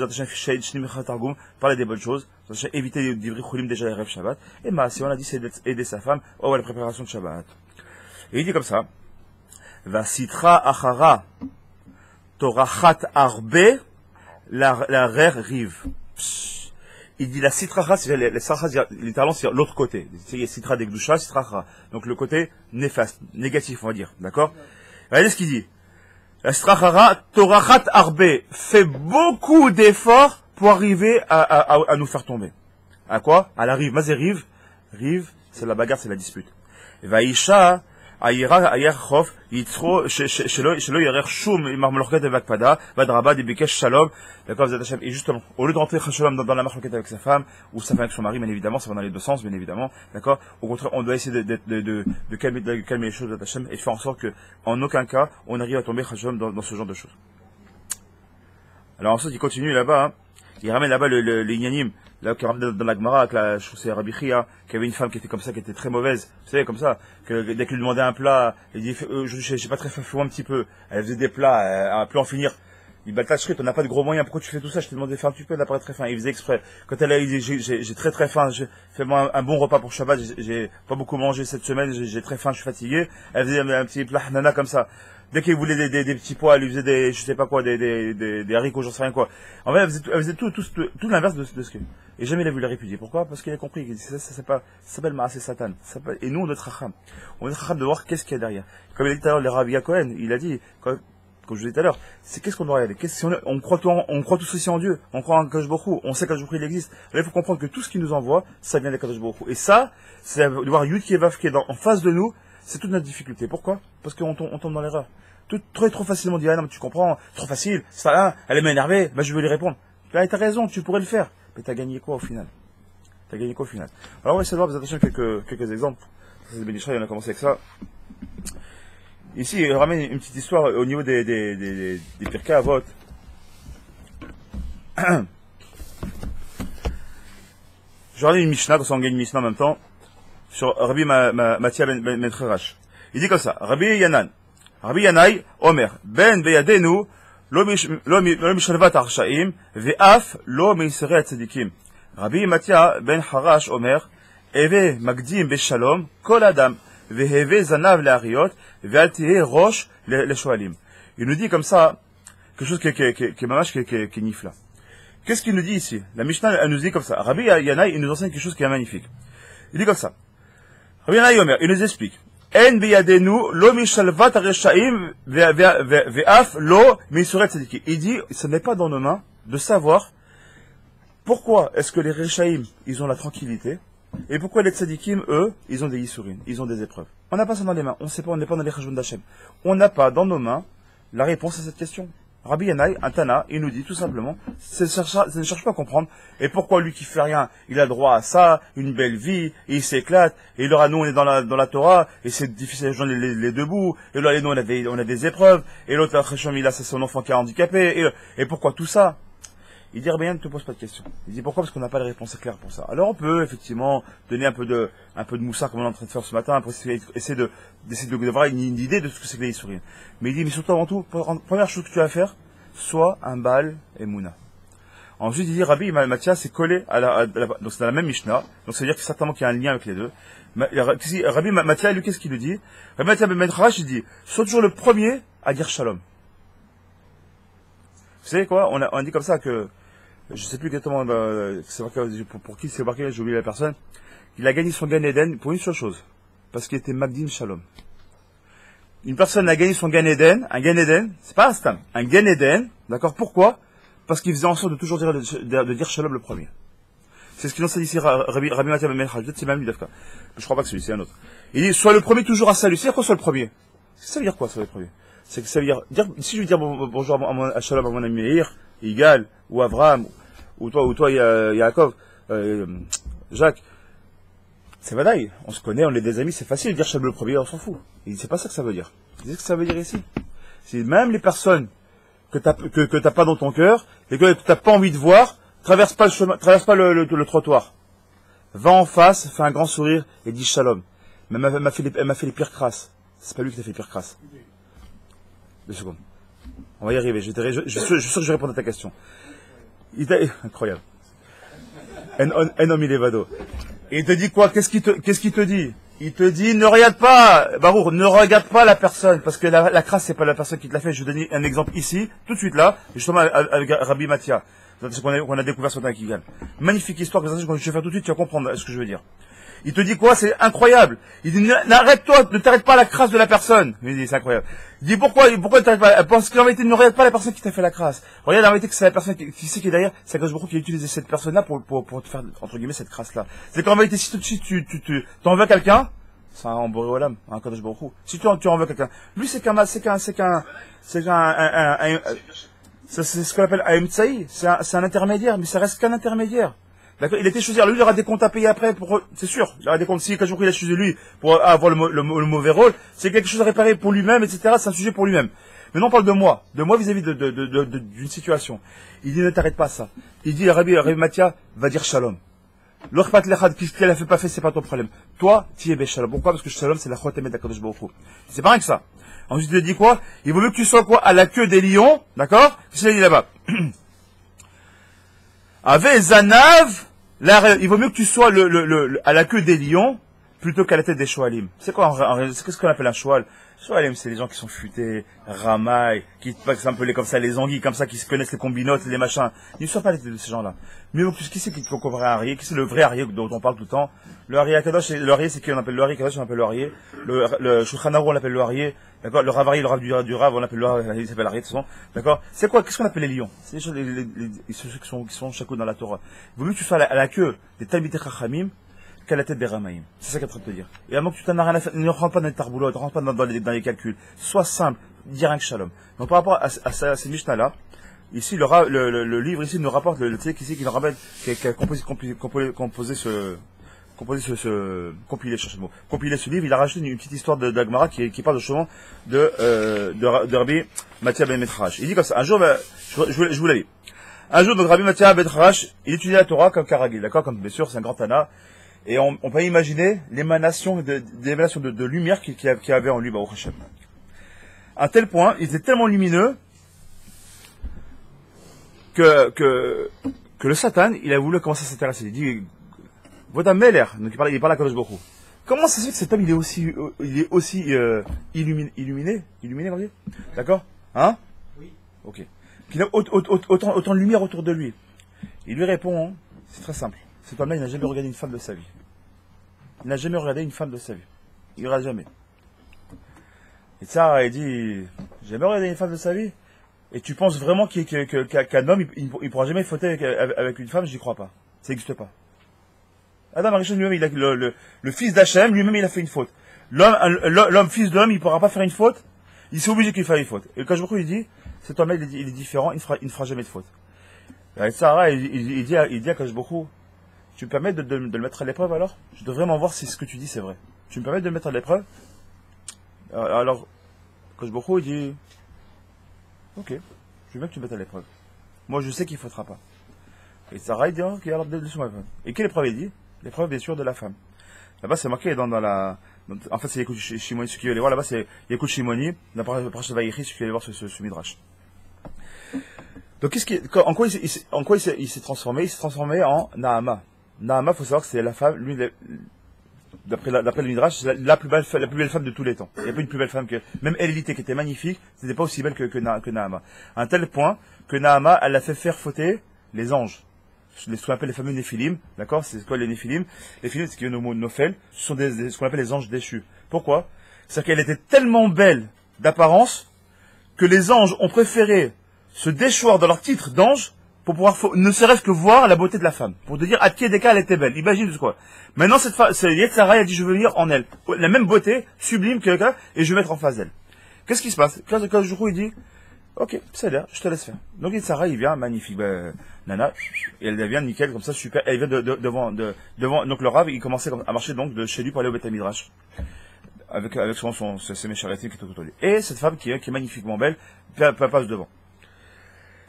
[SPEAKER 1] parler des bonnes choses, éviter les Divrei Chulim déjà les rêves Shabbat, et si on a dit c'est aider sa femme, à la préparation de Shabbat. Et il dit comme ça, va sitra achara, torachat arbe, la rer rive. Il dit la citracha, c'est les sarachas, littéralement, c'est l'autre côté. Il y a citra des gdusha, citracha. Donc le côté néfaste, négatif, on va dire. D'accord? Regardez ce qu'il dit. La citracha, torachat arbe, fait beaucoup d'efforts pour arriver à nous faire tomber. À quoi? À la rive. Mazé rive. Rive, c'est la bagarre, c'est la dispute. Vaïcha, Ayerchof, Yitzro, Shelo Yerer Shum, Marmolorket de Vakpada, Vadraba, Debikesh Shalom, d'accord, et justement, au lieu de rentrer Shalom dans la marloquette avec sa femme, ou sa femme avec son mari, bien évidemment, ça va dans les deux sens, bien évidemment, d'accord, au contraire, on doit essayer de calmer les choses d'Hachem et de faire en sorte que, en aucun cas, on arrive à tomber Shalom dans ce genre de choses. Alors ensuite, il continue là-bas, hein. Il ramène là-bas les Inyanim, là, qui ramène dans la Gemara, avec je trouve que c'est Rabbi Chia, qui avait une femme qui était comme ça, qui était très mauvaise, vous savez, comme ça, que dès qu'il lui demandait un plat, il dit, j'ai pas très faim, fais-moi un petit peu. Elle faisait des plats, un peu en finir. Il dit, bah, on n'a pas de gros moyens, pourquoi tu fais tout ça? Je t'ai demandé de faire un petit peu, elle n'a pas très faim. Il faisait exprès. Quand elle a dit, j'ai très faim, fais-moi un bon repas pour Shabbat, j'ai pas beaucoup mangé cette semaine, j'ai très faim, je suis fatigué. Elle faisait un petit plat nana comme ça. Dès qu'il voulait des petits pois, elle lui faisait je sais pas quoi, des haricots, j'en sais rien quoi. En fait, elle faisait tout l'inverse de ce que. Et jamais il a vu la répudier. Pourquoi? Parce qu'il a compris que ça s'appelle Maaseh Satan. Et nous, on est Chacham. On est Chacham de voir qu'est-ce qu'il y a derrière. Comme il a dit tout à l'heure, le Rabbi Cohen, il a dit, comme je vous disais tout à l'heure, c'est qu'est-ce qu'on doit regarder? On croit tous ici en Dieu. On croit en Kadosh Baruch Hu. On sait qu'Kadosh Baruch Hu il existe. Là, il faut comprendre que tout ce qui nous envoie, ça vient de Kadosh Baruch Hu. Et ça, c'est de voir Yud qui est Vav qui est en face de nous, c'est toute notre difficulté. Pourquoi? Parce qu'on tombe dans l'erreur. Trop facilement dit, ah non, mais tu comprends, trop facile, ça là, elle m'a énervé, bah je vais lui répondre. Là, t'as raison, tu pourrais le faire. Mais t'as gagné quoi au final? Alors on va essayer de voir, vous attention, quelques exemples. C'est Bénichra, on a commencé avec ça. Ici, il ramène une petite histoire au niveau des Pirkei Avot. Je vais une Mishnah, comme ça on gagne une Mishnah en même temps, sur Rabbi Mathia ben Kharash. Il dit comme ça, Rabbi Yanai, Omer, Ben Beyadenu, lo mishalvat arshaim, ve'af lo meiseret tzadikim. Rabbi Mathia ben Kharash, Omer, Eve magdim beshalom, kol adam, ve'heve zanav le'ariot, ve'al tihe rosh le'shoalim. Il nous dit comme ça, quelque chose qui est mamash, qui est nifla. Qu'est-ce qu'il nous dit ici? La Mishnah, elle nous dit comme ça. Rabbi Yanai, il nous enseigne quelque chose qui est magnifique. Il dit comme ça. Rabbi Yanai, Omer, il nous explique. En biyadenu lo mishalvat areshaim ve'af lo meisuret tzadikim. Il dit, ce n'est pas dans nos mains de savoir pourquoi est-ce que les reshaim, ils ont la tranquillité, et pourquoi les tzadikim, eux, ils ont des yisurim, ils ont des épreuves. On n'a pas ça dans les mains, on sait pas, on n'est pas dans les chajouns d'Hachem. On n'a pas dans nos mains la réponse à cette question. Rabbi Yanai, un Tana, il nous dit tout simplement, ça ne cherche pas à comprendre, et pourquoi lui qui fait rien, il a droit à ça, une belle vie, et il s'éclate, et là, nous on est dans la Torah, et c'est difficile de joindre les deux bouts, et là, nous on a des épreuves, et l'autre, là, c'est son enfant qui est handicapé, et pourquoi tout ça? Il dit, Rabbi Yanai ne te pose pas de questions. Il dit, pourquoi? Parce qu'on n'a pas de réponse claire pour ça. Alors on peut, effectivement, donner un peu de moussard, comme on est en train de faire ce matin, pour essayer d'avoir une idée de ce que c'est que les Yisourim. Mais il dit, mais surtout, avant tout, première chose que tu vas faire, soit un Baal et Mouna. Ensuite, il dit, Rabbi Mathia, c'est collé donc c'est dans la même Mishnah, donc ça veut dire que certainement qu'il y a un lien avec les deux. Rabbi Mathia, lui, qu'est-ce qu'il lui dit? Rabbi Mathia ben Kharash, il dit, sois toujours le premier à dire Shalom. Vous savez quoi? On dit comme ça que, je sais plus exactement, pour qui c'est marqué, j'ai oublié la personne, il a gagné son Gan Eden pour une seule chose. Parce qu'il était Magdim Shalom. Une personne a gagné son Gan Eden, c'est pas un stam, un Gan Eden, d'accord? Pourquoi? Parce qu'il faisait en sorte de toujours dire Shalom le premier. C'est ce qu'il enseigne ici, Rabbi Mathia ben Kharash, c'est même lui, d'accord. Je crois pas que c'est lui, c'est un autre. Il dit, sois le premier toujours à saluer. C'est quoi, sois le premier? Ça veut dire quoi, sois le premier? C'est que ça veut dire, si je veux dire bonjour à Shalom à mon ami Meir, Igal, ou Avraham, ou toi, Yaakov, Jacques, c'est vadaï, on se connaît, on est des amis, c'est facile de dire Shalom le premier, on s'en fout. Et c'est pas ça que ça veut dire. C'est ce que ça veut dire ici. C'est même les personnes que t'as pas dans ton cœur, et que t'as pas envie de voir, traverse pas le chemin, traverse pas le trottoir. Va en face, fais un grand sourire et dis shalom. Mais elle m'a fait les pires crasses. C'est pas lui qui t'a fait les pires crasses. 2 secondes. On va y arriver. Je suis sûr que je vais répondre à ta question. Incroyable. Enomi Levado. Et il te dit quoi? Qu'est-ce qu'il te dit? Il te dit, ne regarde pas, Barour, ne regarde pas la personne, parce que la crasse, c'est pas la personne qui te l'a fait. Je vais donner un exemple ici, tout de suite là, justement avec Rabbi Mathia. C'est ce qu'on a découvert sur Tankigan. Magnifique histoire, que je vais faire tout de suite, tu vas comprendre ce que je veux dire. Il te dit quoi? C'est incroyable. Il dit, n'arrête-toi, ne t'arrête pas à la crasse de la personne. Il dit, c'est incroyable. Il dit, pourquoi ne t'arrêtes pas? Parce qu'en vérité, ne regarde pas la personne qui t'a fait la crasse. Regarde, en vérité, que c'est la personne qui sait qui est derrière, c'est Akadosh Baruch Hu qui a utilisé cette personne-là pour te faire, entre guillemets, cette crasse-là. C'est qu'en vérité, si tout de suite tu t'en veux quelqu'un, c'est un Boré Olam, un Akadosh Baruch Hu. Si tu en veux quelqu'un, lui, c'est ce qu'on appelle un Mtsaï, c'est un intermédiaire, mais ça reste qu'un intermédiaire. D'accord? Il a été choisi. Alors lui, il aura des comptes à payer après c'est sûr. Il aura des comptes. Si Akadosh Baruch Hu il a choisi lui pour avoir le mauvais rôle, c'est quelque chose à réparer pour lui-même, etc. C'est un sujet pour lui-même. Mais non, on parle de moi vis-à-vis d'une situation. Il dit, ne t'arrête pas à ça. Il dit, Rabbi Mathia va dire shalom. L'orpat lechad, qu'elle a fait pas fait, c'est pas ton problème. Toi, tu es béchalom. Pourquoi? Parce que shalom, c'est la chotemet d'Akadosh Baruch Hu. C'est pas rien que ça. Ensuite, il dit quoi? Il vaut mieux que tu sois quoi? À la queue des lions. D'accord? Qu'est-ce qu'il dit là-bas? Avec Zanav, il vaut mieux que tu sois à la queue des lions plutôt qu'à la tête des shoalim. C'est quoi qu'est-ce qu'on appelle un shoal? Shoalim, c'est les gens qui sont futés, ramailles, qui passent un peu comme ça, les anguilles, comme ça, qui se connaissent les combinotes, les machins. Ne sois pas à la tête de ces gens-là. Mais qui c'est qui te comparer à un arié? Qui c'est le vrai arié dont on parle tout le temps? Le arié Akadosh, le arié, c'est qui on appelle le arié Akadosh, on appelle le arié. Le Shulchan Aruch, on l'appelle le arié. D'accord? Le Ravari, le Rav du Rav, on l'appelle le Rav, il s'appelle arié, de toute façon. D'accord? C'est quoi? Qu'est-ce qu'on appelle les lions? C'est ceux qui sont chaque dans la Torah. Il vaut mieux que tu sois à la queue des Talmidei Chachamim qu'à la tête des Ramaïm. C'est ça qu'il est en train de te dire. Et à moins que tu t'en as rien à faire, ne rentre pas dans les tarboulottes, ne rentre pas dans les calculs. Sois simple, dis rien que shalom. Donc par rapport à ces Mishnah-là, ici, le livre ici nous rapporte le tzék ici qui nous rappelle, qui a compilé ce livre. Il a rajouté une petite histoire d'Agmara qui parle justement de Rabbi Mathia ben Metrash. Il dit comme ça, un jour, je vous l'ai dit. Un jour, donc Rabbi Mathia ben Metrash, il étudiait la Torah comme Karagil, d'accord, comme bien sûr, c'est un grand Tana. Et on peut imaginer l'émanation de lumière qu'il avait en lui, Baruch Hashem. À tel point, il était tellement lumineux que le Satan, il a voulu commencer à s'intéresser. Il dit, Voda Meler, donc il parle à Kadosh Baruch Hu. Comment ça se fait que cet homme, il est aussi illuminé, on dit? D'accord? Hein? Oui. Ok. Qu'il a autant de lumière autour de lui. Il lui répond, hein, c'est très simple. Cet homme-là, il n'a jamais regardé une femme de sa vie. Il n'a jamais regardé une femme de sa vie. Il ne regarde jamais. Et ça, il dit, j'ai jamais regardé une femme de sa vie. Et tu penses vraiment qu'un homme, il ne pourra jamais fauter avec une femme? Je n'y crois pas. Ça n'existe pas. Adam Arishon lui-même, le fils d'Hachem, lui-même, il a fait une faute. L'homme, fils d'homme, il ne pourra pas faire une faute. Il s'est obligé qu'il fasse une faute. Et quand je me dis, il dit, cet homme-là, il est différent, il ne fera jamais de faute. Et Sarah, il dit à Kadosh Baruch Hu, tu me permets de le mettre à l'épreuve alors? Je devrais vraiment voir si ce que tu dis c'est vrai. Tu me permets de le mettre à l'épreuve? Alors, Kadosh Baruch Hu, il dit, ok, je veux bien que tu me mettes à l'épreuve. Moi, je sais qu'il ne faudra pas. Et Sarah, il dit, ok, alors, et quelle épreuve il dit? L'épreuve, bien sûr, de la femme. Là-bas, c'est marqué en fait, c'est l'écoute Shimoni, ceux qui veulent aller voir, là-bas, c'est l'écoute Shimoni, dans la parashat Vayechi, ceux qui veulent voir ce midrash. Donc, en quoi il s'est transformé? Il s'est transformé en Naama. Naama, faut savoir que c'est la femme, d'après le midrash, c'est la plus belle femme de tous les temps. Il n'y a pas une plus belle femme que, même Élité, qui était magnifique, c'était pas aussi belle que Naama. À un tel point que Naama, elle a fait faire fauter les anges. Ce qu'on appelle les fameux Néphilim, d'accord? C'est quoi les Néphilim? Les Néphilim, c'est qui vient au mot Nophel, ce sont ce qu'on appelle les anges déchus. Pourquoi? C'est qu'elle était tellement belle d'apparence que les anges ont préféré se déchoir dans leur titre d'ange pour pouvoir ne serait-ce que voir la beauté de la femme. Pour te dire à qui d'écart elle était belle. Imagine quoi. Maintenant, cette femme, Yetzara a dit je veux venir en elle. La même beauté, sublime que quelqu'un, et je vais mettre en face d'elle. Qu'est-ce qui se passe? Quand il dit, ok, c'est l'air, je te laisse faire. Donc Yetzara, il vient, magnifique, nana, et elle vient nickel, comme ça, super. Elle vient devant, donc le Rav, il commençait à marcher donc de chez lui pour aller au Beth Midrash. Avec ses mécharités qui étaient autour de lui. Et cette femme qui est magnifiquement belle, passe devant.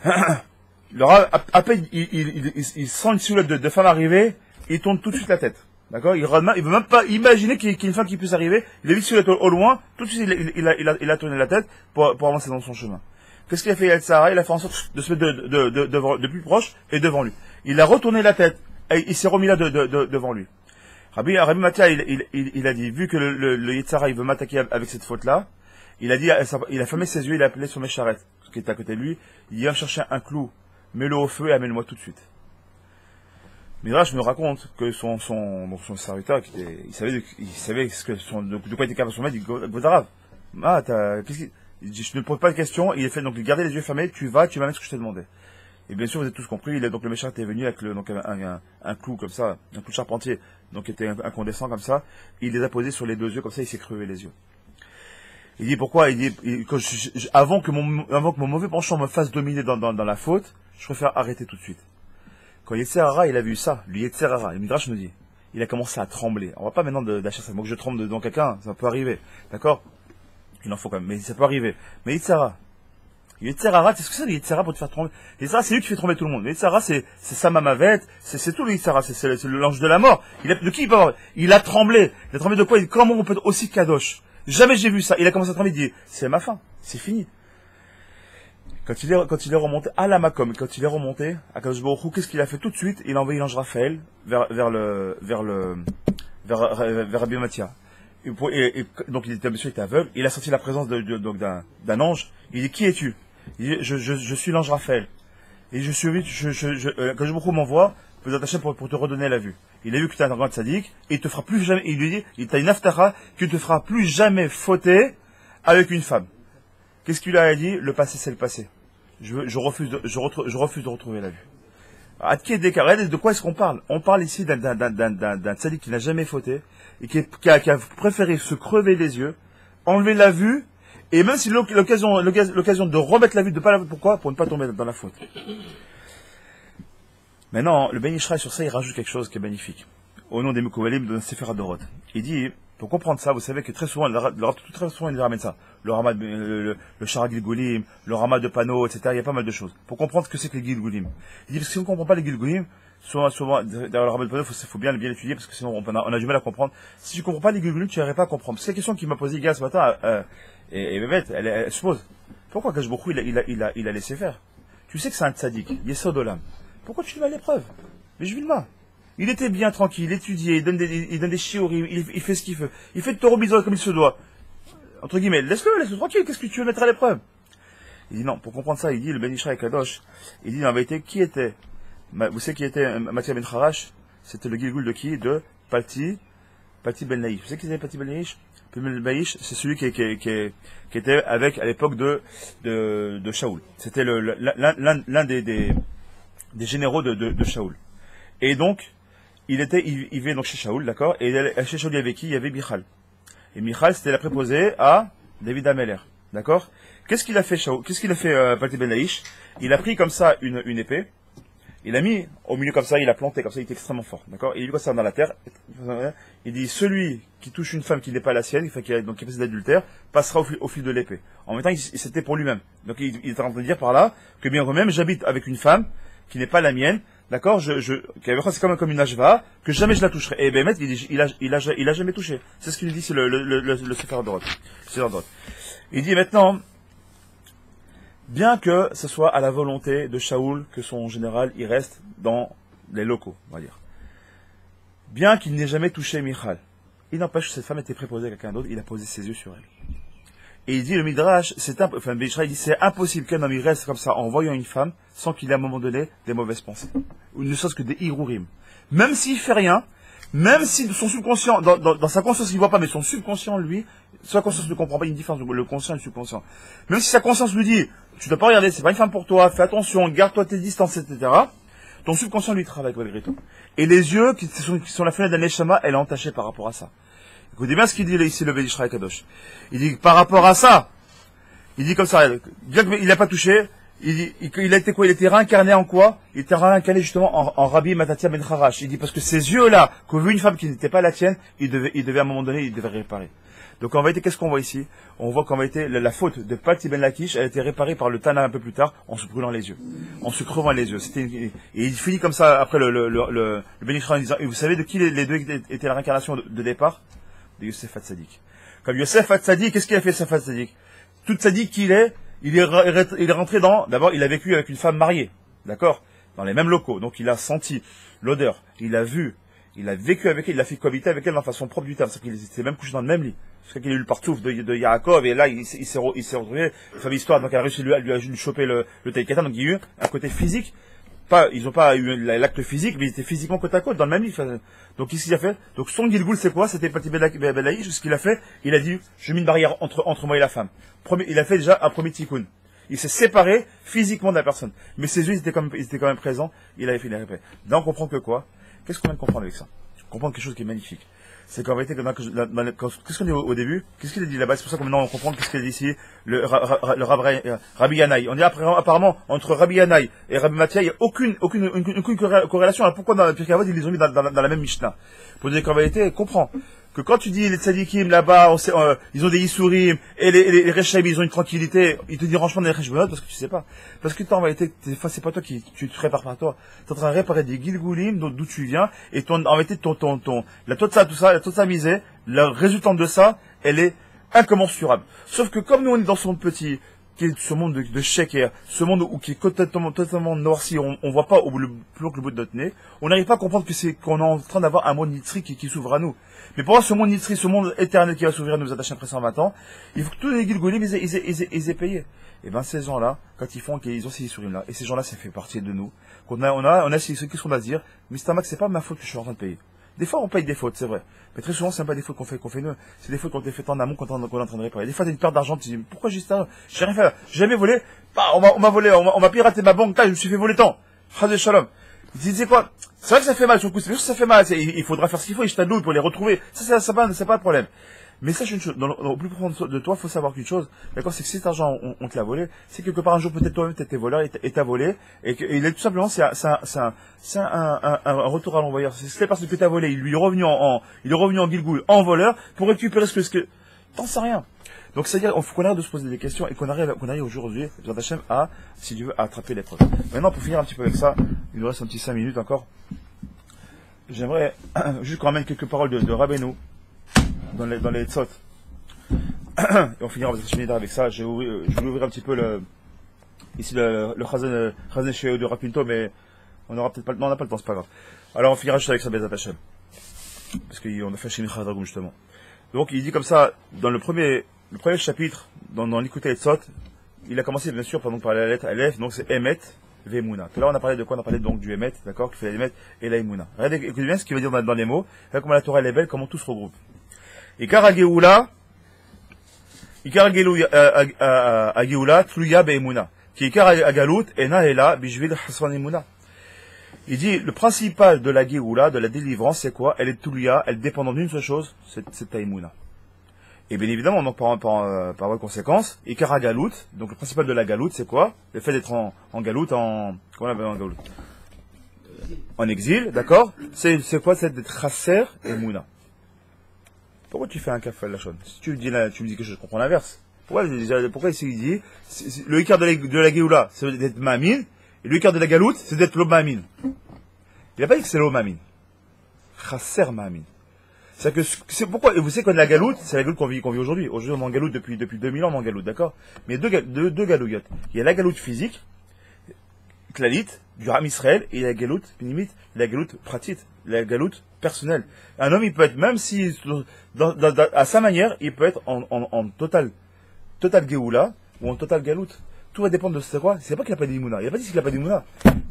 [SPEAKER 1] Le Rav, à peine il sent une silhouette de femme arriver, il tourne tout de suite la tête. D'accord? Il veut même pas imaginer qu'il y ait une femme qui puisse arriver. Il a vu silhouette au loin, tout de suite il a tourné la tête pour avancer dans son chemin. Qu'est-ce qu'il a fait Yetzirah? Il a fait en sorte de se mettre de plus proche et devant lui. Il a retourné la tête et il s'est remis là devant lui. Rabbi Mathia, il a dit, vu que le Yetzirah il veut m'attaquer avec cette faute-là, il a dit, il a fermé ses yeux, il a appelé son Mesharet, qui était à côté de lui, il dit, viens me chercher un clou, mets-le au feu et amène-moi tout de suite. Midrash me raconte que son serviteur, il savait de quoi était capable son maître, il dit, Godarav, il dit, je ne pose pas de questions, il a fait, donc, gardez les yeux fermés, tu m'amènes ce que je t'ai demandé. Et bien sûr, vous avez tous compris, donc le Mesharet est venu avec un clou comme ça, un clou de charpentier, donc qui était incandescent comme ça, il les a posés sur les deux yeux, comme ça, il s'est crevé les yeux. Il dit pourquoi? Il dit, avant que mon mauvais penchant me fasse dominer dans la faute, je préfère arrêter tout de suite. Quand Yetzirah, il a vu ça, le Yetzirah, le Midrash nous dit, il a commencé à trembler. On va pas maintenant d'acheter ça. Moi que je tremble devant quelqu'un, ça peut arriver. D'accord? Il en faut quand même, mais ça peut arriver. Mais Yetzirah, tu sais ce que c'est le Yetzirah pour te faire trembler? Yetzirah, c'est lui qui fait trembler tout le monde. Le Yetzirah, c'est Samamavet, c'est tout le Yetzirah, c'est l'ange de la mort. De qui il peut avoir? Il a tremblé. Il a tremblé de quoi? Il dit, comment on peut être aussi kadosh? Jamais j'ai vu ça. Il a commencé à trembler, il dit, c'est ma fin, c'est fini. Quand il est remonté à la Makom, quand il est remonté à Kadosh Baruch Hu, qu'est-ce qu'il a fait tout de suite? Il a envoyé l'ange Raphaël vers Rabbi Mathia. Donc il était aveugle, il a senti la présence d'un ange. Il dit, qui es-tu? Il dit, je suis l'ange Raphaël. Et je suis Kadosh Baruch Hu m'envoie pour te redonner la vue. Il a vu que tu es un grand tzaddik, et il te fera plus jamais, il lui dit, il t'a une aftara, qu'il ne te fera plus jamais fauter avec une femme. Qu'est-ce qu'il a dit? Le passé, c'est le passé. Je refuse de retrouver la vue. De quoi est-ce qu'on parle? On parle ici d'un tzaddik qui n'a jamais fauté, et qui a préféré se crever les yeux, enlever la vue, et même si l'occasion de remettre la vue, de pas la vue, pourquoi? Pour ne pas tomber dans la faute. Maintenant, le Ben Ish Chai, sur ça, il rajoute quelque chose qui est magnifique. Au nom des Mekouvalim de Sefer Adorot. Il dit, pour comprendre ça, vous savez que très souvent, très souvent, il ramène ça. Le Ramad, le Shara Gilgulim, le Ramad de Pano, etc. Il y a pas mal de choses. Pour comprendre ce que c'est que les Gilgulim. Il dit, parce que si on ne comprend pas les Gilgulim, souvent, derrière le Ramad de Pano, faut bien étudier, parce que sinon, on a du mal à comprendre. Si tu ne comprends pas les Gilgulim, tu n'arrives pas à comprendre. C'est la question qu'il m'a posée, gars, ce matin, et bête, elle se pose. Pourquoi Kadosh Baruch Hu, il a laissé faire? Tu sais que c'est un tzaddik, Yesod Olam. Pourquoi tu lui mets à l'épreuve? Mais je vis le mal. Il était bien tranquille, il étudiait, il donne des shiurim, il fait ce qu'il veut. Il fait de Torah Bizot comme il se doit. Entre guillemets, laisse-le tranquille, qu'est-ce que tu veux mettre à l'épreuve? Il dit non, pour comprendre ça, il dit, le Ben Ish Chai Kadosh, il dit, en vérité, qui était? Vous savez qui était Mathia Ben Harash? C'était le Gilgul de qui? De Pati Ben Laïch. Vous savez qui était Pati Ben Laïch? Pati Ben Laïch, c'est celui qui était avec, à l'époque de Shaoul. C'était l'un des généraux de Shaoul. Et donc, il vivait donc chez Shaoul, d'accord? Et chez Shaoul, il y avait qui? Il y avait Michal. Et Michal, c'était la préposée à David Ameller, d'accord? Qu'est-ce qu'il a fait Shaoul? Qu'est-ce qu'il a fait Pati Ben Laïch? Il a pris comme ça une épée, il a mis au milieu comme ça, il a planté comme ça, il était extrêmement fort, d'accord? Et il dit quoi ça dans la terre? Il dit, celui qui touche une femme qui n'est pas la sienne, qui a donc capacité d'adultère, passera au fil de l'épée. En même temps, c'était pour lui-même. Donc il est en train de dire par là que bien même j'habite avec une femme qui n'est pas la mienne, d'accord, c'est comme une ashva, que jamais je la toucherai. Et Bémet, il a jamais touché. C'est ce qu'il dit, c'est le Sefer Dorot. Il dit maintenant, bien que ce soit à la volonté de Shaoul que son général, il reste dans les locaux, on va dire. Bien qu'il n'ait jamais touché Michal, il n'empêche que cette femme était préposée à quelqu'un d'autre, il a posé ses yeux sur elle. Et il dit, le Midrash, c'est impossible qu'un homme il reste comme ça en voyant une femme sans qu'il ait à un moment donné des mauvaises pensées. Ou ne serait-ce que des irurim. Même s'il fait rien, même si son subconscient, dans sa conscience il ne voit pas, mais son subconscient lui, sa conscience ne comprend pas une différence entre le conscient et le subconscient. Même si sa conscience lui dit, tu ne dois pas regarder, c'est pas une femme pour toi, fais attention, garde-toi tes distances, etc. Ton subconscient lui travaille malgré tout. Et les yeux, qui sont la fenêtre d'un neshama, elle est entachée par rapport à ça. Écoutez bien ce qu'il dit là, ici, le Ben Ish Chai Kadosh. Il dit, par rapport à ça, il dit comme ça, bien qu'il n'a pas touché, il a été quoi? Il était réincarné en quoi? Il était réincarné justement en Rabbi Matatia Ben Harash. Il dit, parce que ces yeux-là, qu'au vu une femme qui n'était pas la tienne, il devait à un moment donné, il devait réparer. Donc en vérité, qu'est-ce qu'on voit ici? On voit qu'en vérité, la faute de Palti Ben Lakish, elle a été réparée par le Tana un peu plus tard, en se brûlant les yeux, en se crevant les yeux. Et il finit comme ça, après le Ben Ishra, en disant, et vous savez de qui les deux étaient la réincarnation de départ? De Yosef Hatzadik. Comme Yosef Hatzadik, qu'est-ce qu'il a fait, Yosef Hatzadik? Toute Tzadik qu'il est, il est rentré d'abord, il a vécu avec une femme mariée, d'accord? Dans les mêmes locaux. Donc il a senti l'odeur, il a vu, il a vécu avec elle, il a fait cohabiter avec elle de façon propre du terme. C'est-à-dire qu'il était même couché dans le même lit. C'est qu'il a eu le partouf de Yaakov, et là, il s'est retrouvé, la famille histoire, donc elle a réussi lui a choper le Taïkatan, donc il y a eu un côté physique. Ils n'ont pas eu l'acte physique, mais ils étaient physiquement côte à côte, dans le même lit. Donc, qu'est-ce qu'il a fait? Donc, son Gilgoul, c'est quoi? C'était Pati Belaïch. Ce qu'il a fait, il a dit, je mets une barrière entre moi et la femme. Il a fait déjà un premier tikkun. Il s'est séparé physiquement de la personne. Mais ses yeux, ils étaient quand même présents. Il avait fait les répètes. Là, on comprend que quoi? Qu'est-ce qu'on vient de comprendre avec ça? On comprend quelque chose qui est magnifique. C'est qu'en vérité, qu'est-ce qu'on dit au début? Qu'est-ce qu'il a dit là-bas? C'est pour ça que maintenant on comprend qu'est-ce qu'il a dit ici, le Rabbi Yanaï. On dit apparemment, entre Rabbi Yanaï et Rabbi Mathia, il n'y a aucune corrélation. Alors pourquoi dans la Pirkei Avot, ils les ont mis dans la même Mishnah? Pour dire qu'en vérité, comprends que quand tu dis les tzadikim là-bas, ils ont des Yisurim, et les Rechaim, ils ont une tranquillité, ils te disent franchement des Rechbonot parce que tu sais pas. Parce que en vérité, des fois, c'est pas toi tu te répares par toi. Tu es en train de réparer des Gilgoulim, d'où tu viens, et en vérité, tout ça misée, le résultat de ça, elle est incommensurable. Sauf que comme nous, on est dans son petit, ce monde de sheker, ce monde qui est totalement noirci, on voit pas plus long que le bout de notre nez, on n'arrive pas à comprendre qu'on est en train d'avoir un monde nitri qui s'ouvre à nous. Mais pour voir ce monde nitri, ce monde éternel qui va s'ouvrir à nous attacher après 120 ans, il faut que tous les Gilgolim, ils aient payé. Et ben, ces gens-là, quand ils ont ces Yisurim-là, et ces gens-là, ça fait partie de nous, on a qu'est-ce qu'on va se dire? Mr. Max, c'est pas ma faute que je suis en train de payer. Des fois, on paye des fautes, c'est vrai. Mais très souvent, c'est pas des fautes qu'on fait nous. C'est des fautes qu'on fait en amont, quand on est en train de réparer. Des fois, t'as une perte d'argent, tu te dis, pourquoi j'ai ça? J'ai rien fait. J'ai jamais volé. Bah, on m'a volé, on m'a piraté ma banque, je me suis fait voler tant. Chazé Shalom. Il dit, c'est quoi? C'est vrai que ça fait mal sur le coup, c'est sûr que ça fait mal. Il faudra faire ce qu'il faut, et je t'adouille pour les retrouver. C'est pas un problème. Mais sache une chose, dans le plus profond de toi, faut savoir qu'une chose, d'accord, c'est que si cet argent, on te l'a volé, c'est quelque part un jour, peut-être toi-même, t'étais voleur, et t'as volé, et tout simplement, c'est un retour à l'envoyeur. C'est parce que t'as volé, il est revenu en Gilgoul, en voleur, pour récupérer ce que, t'en sais rien. Donc, c'est-à-dire, il faut qu'on arrête de se poser des questions, et qu'on arrive aujourd'hui, Hachem, si tu veux, à attraper l'épreuve. Maintenant, pour finir un petit peu avec ça, il nous reste un petit 5 minutes encore. J'aimerais, juste qu'on ramène quelques paroles de Rabbeinu, dans les tzot. Et on finira avec ça. Je vais ouvrir un petit peu le Chazen Sheo de Rapinto, mais on n'a pas le temps, c'est pas grave. Alors on finira juste avec ça, Bezat Hashem. Parce qu'on a fait chez Michal justement. Donc il dit comme ça, dans le premier chapitre, dans l'Ikutei Tzot, il a commencé bien sûr par la lettre Aleph, donc c'est Emet Ve'emuna. Tout à l'heure on a parlé de quoi? On a parlé donc du Emet, d'accord, qui fait l'Emet et la Emuna. Regardez, écoutez bien ce qu'il veut dire dans les mots. Regardez comment la Torah elle est belle, comment tout se regroupe. Ikar Ageoula Tluya Be'emuna. Ki Ikar Agalut Ena Ela Bishvil Hasvan Emuna. Il dit, le principal de la Geoula, de la délivrance, c'est quoi? Elle est Tluya, elle dépend d'une seule chose, c'est ta Emuna. Et bien évidemment, donc par conséquence, Ikar Agalut, donc le principal de la Galout, c'est quoi? Le fait d'être en Galout, comment on appelle en Galout? En exil, d'accord? C'est quoi? C'est d'être Chasser et Emuna. Pourquoi tu fais un café à la chaîne? Si tu me dis que je comprends l'inverse. Pourquoi ici il dit, le Ikar de la Géoula, c'est d'être Ma'amin, et le Ikar de la Galoute, c'est d'être l'Oma'amin. Il n'a pas dit que c'est l'Oma'amin. Chasser Ma'amin. C'est pourquoi, et vous savez que la Galoute, c'est la Galoute qu'on vit aujourd'hui. Aujourd'hui, on est en Galoute depuis 2000 ans, on est en Galoute, d'accord? Mais deux Galouillottes. Il y a la Galoute physique, Klalit, du Ram Israël, et la Galoute, limite, la Galoute pratique, la Galoute personnelle. Un homme, il peut être, même si, à sa manière, il peut être en total Géoula, ou en total Galoute. Tout va dépendre de c'est quoi. C'est pas qu'il n'a pas d'Imouna. Il n'a pas dit qu'il n'a pas d'Imouna.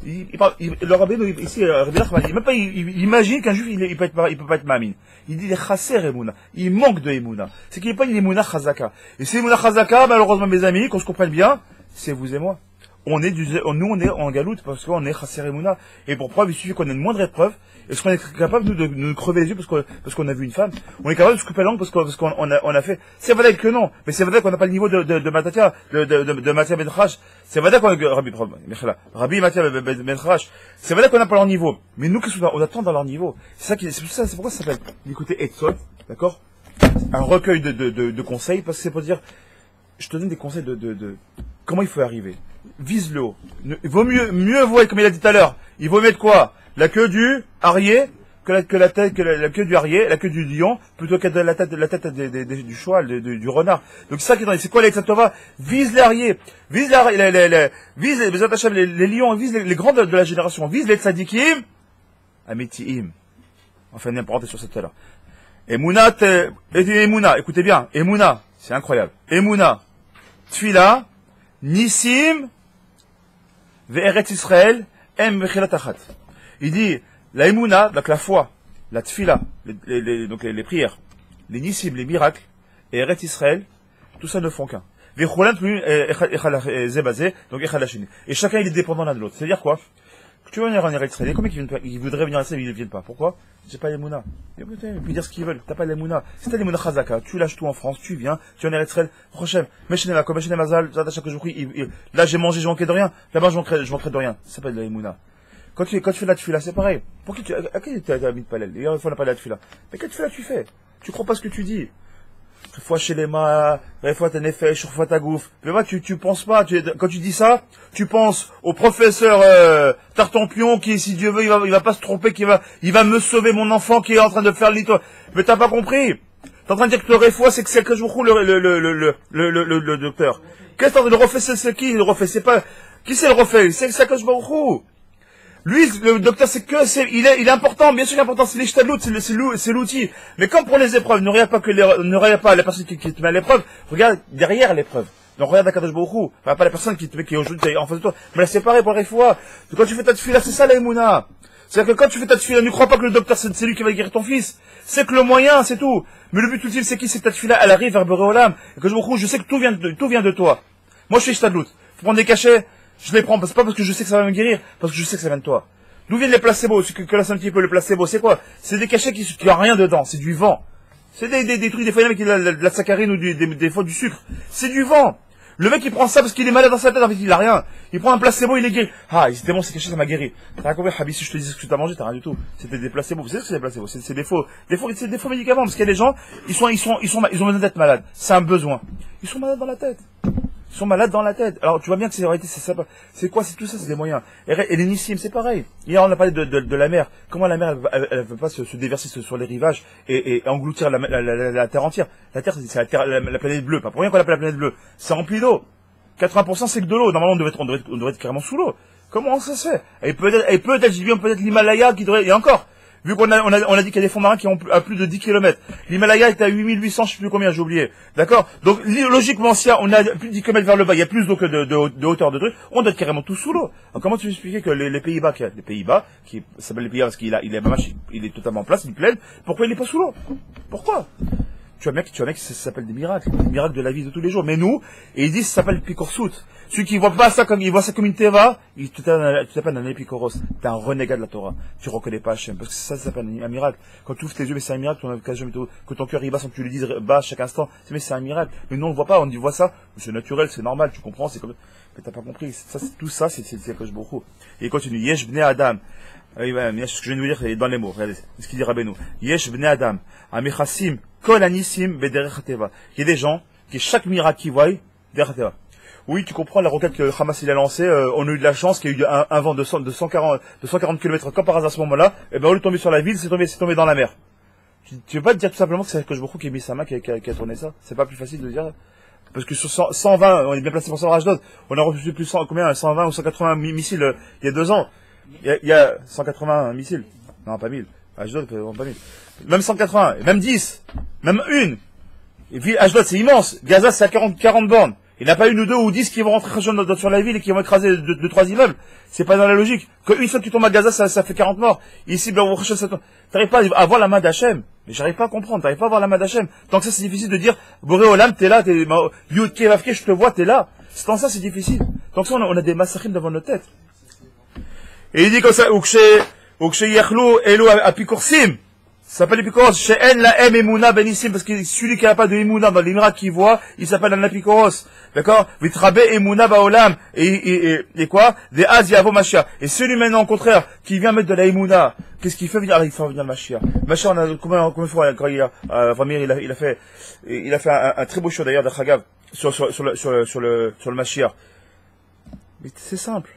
[SPEAKER 1] Le rabbin, ici, même pas, il imagine qu'un juif, il peut pas être Ma'amin. Il dit les chasser Emouna. Il manque de Emouna. C'est qu'il n'est pas une Emouna chazaka. Et c'est Emouna chazaka, malheureusement, mes amis, qu'on se comprenne bien, c'est vous et moi. Nous, on est en galoute parce qu'on est chasser Emouna. Et pour preuve, il suffit qu'on ait une moindre épreuve. Est-ce qu'on est capable de nous crever les yeux parce qu'on a vu une femme? On est capable de se couper la langue parce qu'on a fait. C'est vrai que non, mais c'est vrai qu'on n'a pas le niveau de Matatia, de Matia Ben Rash. C'est vrai qu'on a Rabbi Matia Ben Rash. C'est vrai qu'on n'a pas leur niveau. Mais nous, qu'est-ce qu'on attend dans leur niveau? C'est pourquoi ça s'appelle l'écouter Etzot, d'accord? un recueil de conseils, parce que c'est pour dire, je te donne des conseils de comment il faut arriver. Vise le haut. Il vaut mieux vaut, comme il a dit tout à l'heure, il vaut mieux de quoi? La queue du arié, la queue du arié, la queue du lion, plutôt que la tête du cheval, du renard. Donc c'est ça qui est dans, c'est quoi les Tova? Vise les ariés, vise les lions, vise les grands de la génération, vise les tzadikim, amitiim. Enfin, une parenthèse sur cette là. Emouna, écoutez bien, Emouna, c'est incroyable. Emouna, Tfila, Nissim, Ve'eret Israël, Em Vechilat Achat. Il dit, la Emouna, donc la foi, la Tfila, donc les prières, les Nissim, les miracles, et Eret Israël, tout ça ne font qu'un. Ve'cholan, donc Echad Hashini. Et chacun il est dépendant l'un de l'autre. C'est-à-dire quoi? Tu veux venir en Eretz Israël, combien ils voudraient venir en Israël, ils ne viennent pas. Pourquoi? J'ai pas les Mouna. Ils peuvent dire ce qu'ils veulent. T'as pas les Mouna. Si t'as les Mouna Chazaka, tu lâches tout en France, tu viens, tu es en Eretz Israël, Rochem, Meshenema, comme Meshenema Mazal, Zadacha que je prie, là j'ai mangé, j'ai manqué de rien, là-bas je manquerai de rien. C'est pas de la Mouna. Quand tu fais la tefila, c'est pareil. Pourquoi à qui tu as mis de palel? Il faut pas la tefila. Mais quelle tefila tu fais? Tu crois pas ce que tu dis. Fois chez les mains, fois t'as effet, fois ta gouffe. Mais moi, tu penses pas, quand tu dis ça, tu penses au professeur, Tartampion, qui, si Dieu veut, il va pas se tromper, il va me sauver mon enfant qui est en train de faire l'ito. Mais t'as pas compris. T'es en train de dire que le refait, c'est que c'est que je vous roule le docteur. Qu'est-ce que le refait, c'est qui, le refait? C'est pas, qui c'est le refait? C'est que je vous roule. Lui, le docteur, il est important, bien sûr qu'il est important, c'est l'ishtadlout, c'est l'outil. Mais comme pour les épreuves, ne regarde pas la personne qui te met à l'épreuve, regarde derrière l'épreuve. Donc regarde Akadosh Baruch Hu, pas la personne qui est aujourd'hui en face de toi. Mais là, c'est pareil pour la réfoua. Quand tu fais ta tefila, c'est ça la émouna. C'est-à-dire que quand tu fais ta tefila, ne crois pas que le docteur, c'est lui qui va guérir ton fils. C'est que le moyen, c'est tout. Mais le but ultime, c'est qui? C'est que ta tefila, elle arrive vers Boréolam. Et que je sais que tout vient de toi. Moi, je suis ishtadlout. Faut prendre des cachets. Je les prends, c'est pas parce que je sais que ça va me guérir, parce que je sais que ça vient de toi. D'où viennent les placebos? Que là, c'est un petit peu le placebo, c'est quoi? C'est des cachets qui a rien dedans, c'est du vent. C'est des trucs, des fois, il y en a qui a de la saccharine ou des fois du sucre. C'est du vent. Le mec, il prend ça parce qu'il est malade dans sa tête, en fait, il a rien. Il prend un placebo, il est guéri. Ah, c'était bon, c'est caché, ça m'a guéri. T'as compris, Habib, si je te disais ce que tu as mangé, t'as rien du tout. C'était des placebos. Vous savez ce que c'est des placebos? C'est des faux médicaments, parce qu'il y a des gens, ils ont besoin d'être malades. C'est un besoin. Ils sont malades dans la tête. Ils sont malades dans la tête. Alors, tu vois bien que c'est en réalité, c'est quoi? C'est tout ça, c'est des moyens. Et les Nissim, c'est pareil. Hier, on a parlé de la mer. Comment la mer, elle veut pas se déverser sur les rivages et engloutir la terre entière. La terre, c'est la planète bleue. Pas pour rien qu'on l'appelle la planète bleue. C'est rempli d'eau. 80% c'est que de l'eau. Normalement, on devrait être carrément sous l'eau. Comment ça se fait? Et peut-être, j'ai vu, peut-être l'Himalaya qui devrait, et encore. Vu qu'on a dit qu'il y a des fonds marins qui ont à plus de 10 km. L'Himalaya est à 8800, je sais plus combien, j'ai oublié. D'accord? Donc, logiquement, si on a plus de 10 km vers le bas, il y a plus d'eau que de hauteur de truc, on doit être carrément tout sous l'eau. Alors, comment tu veux expliquer que les Pays-Bas, qui s'appellent les Pays-Bas parce qu'il est totalement en place, il est plein, pourquoi il n'est pas sous l'eau? Pourquoi? Tu vois, mec, ça s'appelle des miracles de la vie de tous les jours. Mais nous, et ils disent, ça s'appelle Pikorsout. Celui qui voit pas ça comme, il voit ça comme une teva, tu t'appelles un épikoros. T'es un renégat de la Torah. Tu reconnais pas Hachem. Parce que ça s'appelle un miracle. Quand tu ouvres tes yeux, mais c'est un miracle, que ton cœur y bat sans que tu le dises bas chaque instant. Mais c'est un miracle. Mais nous, on le voit pas, on dit, voit ça. C'est naturel, c'est normal, tu comprends, c'est comme, mais t'as pas compris. Tout ça, c'est Akadosh Baruch Hu. Et il continue, Yesh bnei Adam. Ce que je viens de vous dire dans les mots. Regardez ce qu'il dit Rabbeinu. Yesh bnei Adam. Amichassim. Kol anissim bederech hateva. Il y a des gens qui, chaque miracle qu'ils voient, derech hateva. Oui, tu comprends la roquette que Hamas il a lancée, on a eu de la chance qu'il y a eu un vent de 140 km comme par hasard à ce moment-là, et ben au lieu de tomber sur la ville, c'est tombé dans la mer. Tu veux pas te dire tout simplement que c'est Akadosh Baruch Hu qui a mis sa main, qui a tourné ça? C'est pas plus facile de dire? Parce que sur 120, on est bien placé pour savoir Ashdod, on a reçu plus 120 ou 180 missiles il y a 2 ans. Il y a 180 missiles. Non, pas 1000. Ashdod, pas 1000. Même 180, même 10, même une. Et puis Ashdod, c'est immense. Gaza, c'est à 40 bornes. Il n'y a pas une ou deux ou 10 qui vont rentrer sur la ville et qui vont écraser 2-3 immeubles. C'est pas dans la logique. Qu'une fois que tu tombes à Gaza, ça fait 40 morts. Ici, t'arrives pas à voir la main d'Hachem. Mais j'arrive pas à comprendre. T'arrives pas à voir la main d'Hachem. Tant que ça, c'est difficile de dire, Boré Olam, t'es là, Yud Kevavke, je te vois, t'es là. Tant que ça, c'est difficile. Tant que ça, on a des massachim devant nos têtes. Et il dit comme ça, Ukshe Yachlou Elo Apikorsim. Ça s'appelle l'épikoros. Chez En la M Emouna Benissim, parce que celui qui n'a pas de Emouna dans les miracles qu'il voit, il s'appelle un apikoros. D'accord? Vitrabe Emouna Baolam. Et quoi? Des Az Yavo Mashiach. Et celui maintenant, au contraire, qui vient mettre de la Emouna, qu'est-ce qu'il fait venir? Il fait venir le Mashiach. Mashiach, on a combien de fois, quand Vamir, il a fait un très beau show d'ailleurs de Chagav, sur le Mashiach. Mais c'est simple.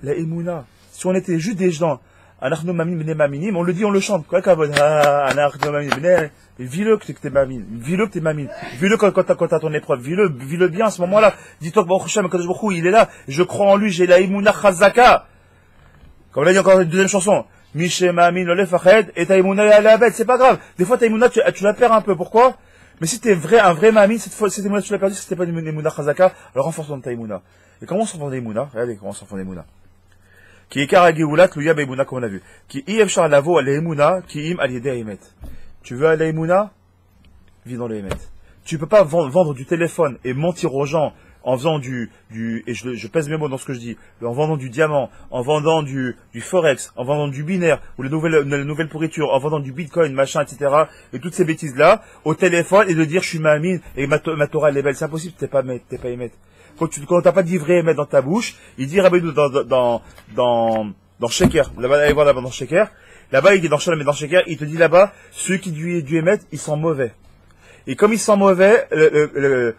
[SPEAKER 1] La Emouna. Si on était juste des gens, Anachno Mamin Bene Maminim, on le dit, on le chante. Quoi qu'avod, Anachno Mamin Bene, vis-le que t'es Mamin, vis-le que t'es Mamin, vis-le quand t'as ton épreuve, vis-le bien à ce moment-là. Dis-toi que Baruch Hashem, Kadosh Baruch Hu, il est là, je crois en lui, j'ai la Emouna Chazaka. Comme l'a dit encore une deuxième chanson. Mishe Mamin Lole Fached, et ta Emouna la bête, c'est pas grave. Des fois ta Emouna, tu la perds un peu, pourquoi? Mais si t'es un vrai Mamin, cette Emouna, tu l'as perdu, c'était pas une Emouna Chazaka, alors renforce ton ta Emouna. Et comment on s'en fond des Emouna? Regardez comment on s'en fond des Emouna. Qui est Karagéoula, Tlouya Beimouna, comme on a vu. Qui Yevchar Lavo à l'Emouna, qui im Aliede Emet. Tu veux aller à l'Emouna? Vis dans l'Emet. Tu peux pas vendre du téléphone et mentir aux gens en faisant et je pèse mes mots dans ce que je dis, en vendant du diamant, en vendant du forex, en vendant du binaire, ou les nouvelles pourritures, en vendant du bitcoin, machin, etc. Et toutes ces bêtises-là, au téléphone, et de dire je suis Mamine, et ma Torah elle est belle. C'est impossible, t'es pas Emet. Quand t'as pas d'ivré Emet dans ta bouche, il dit Rabbeinu dans Sheker, là-bas, allez voir là-bas dans Sheker, là-bas il dit dans Shalom mais dans Sheker, il te dit là-bas, ceux qui du Emet, ils sont mauvais. Et comme ils sont mauvais, le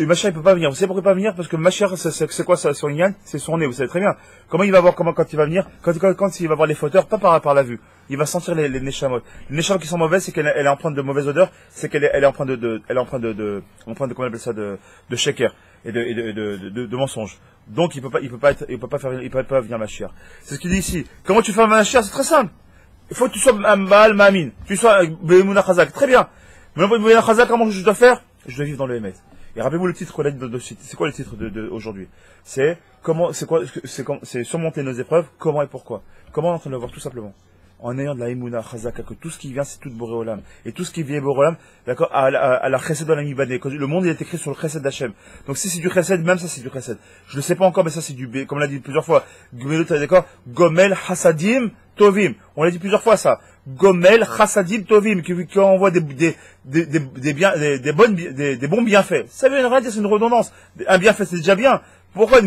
[SPEAKER 1] Mashiach il peut pas venir. Vous savez pourquoi il peut pas venir? Parce que le Mashiach, c'est quoi son yann? C'est son nez, vous savez très bien. Comment il va voir, quand il va venir? Quand il va voir les fauteurs, pas par la vue. Il va sentir les neshamot. Les neshamot qui sont mauvaises, c'est qu'elle est empreinte de mauvaise odeur, c'est qu'elle est empreinte comment on appelle ça, de sheker. Et de mensonges. Donc il peut pas venir Mashiach. C'est ce qu'il dit ici. Comment tu fais un Mashiach? C'est très simple. Il faut que tu sois un Baal Mamin. Tu sois Beimouna Chazak. Très bien. Mais Beimouna Chazak, comment je dois faire? Je dois vivre dans le Emet. Et rappelez-vous le titre qu'on a dit c'est quoi le titre d'aujourd'hui? C'est surmonter nos épreuves, comment et pourquoi. Comment on est en train de le voir tout simplement? En ayant de la Emouna, Chazaka, que tout ce qui vient, c'est tout de Boré Olam. Et tout ce qui vient Boré Olam, d'accord, à la Chesed de la Mibadé. Le monde, il est écrit sur le Chesed d'Hachem. Donc si c'est du Chesed, même ça, c'est du Chesed. Je le sais pas encore, mais ça, c'est comme on l'a dit plusieurs fois. D'accord, Gomel Chassadim Tovim. On l'a dit plusieurs fois, ça. Gomel Chassadim Tovim, qui envoie des bons bienfaits. Ça veut rien dire, c'est une redondance. Un bienfait, c'est déjà bien. Pourquoi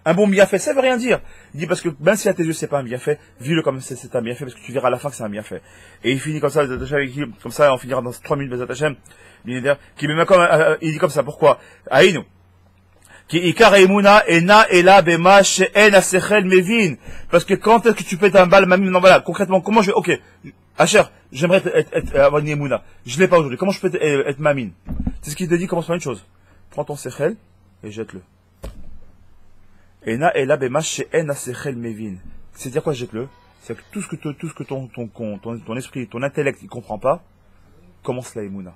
[SPEAKER 1] un bon bienfait, ça veut rien dire. Il dit parce que même si à tes yeux c'est pas un bienfait, vis-le comme c'est un bienfait, parce que tu verras à la fin que c'est un bienfait. Et il finit comme ça, comme ça, on finira dans 3 minutes, Bezat Hashem, il dit comme ça, pourquoi? Aïnou. Qui ikar emuna ena ela bema she'en asechel mevin. Parce que quand est-ce que tu peux être un bal mamim? Non, voilà, concrètement, comment je vais, ok, Asher, j'aimerais avoir une emuna. Je l'ai pas aujourd'hui. Comment je peux être mamine? C'est ce qu'il te dit, commence par une chose. Prends ton sechel et jette-le. Ena ela bema she'en asechel mevin. C'est-à-dire quoi, jette-le? C'est que tout ce que ton esprit, ton intellect, il comprend pas, commence la emuna.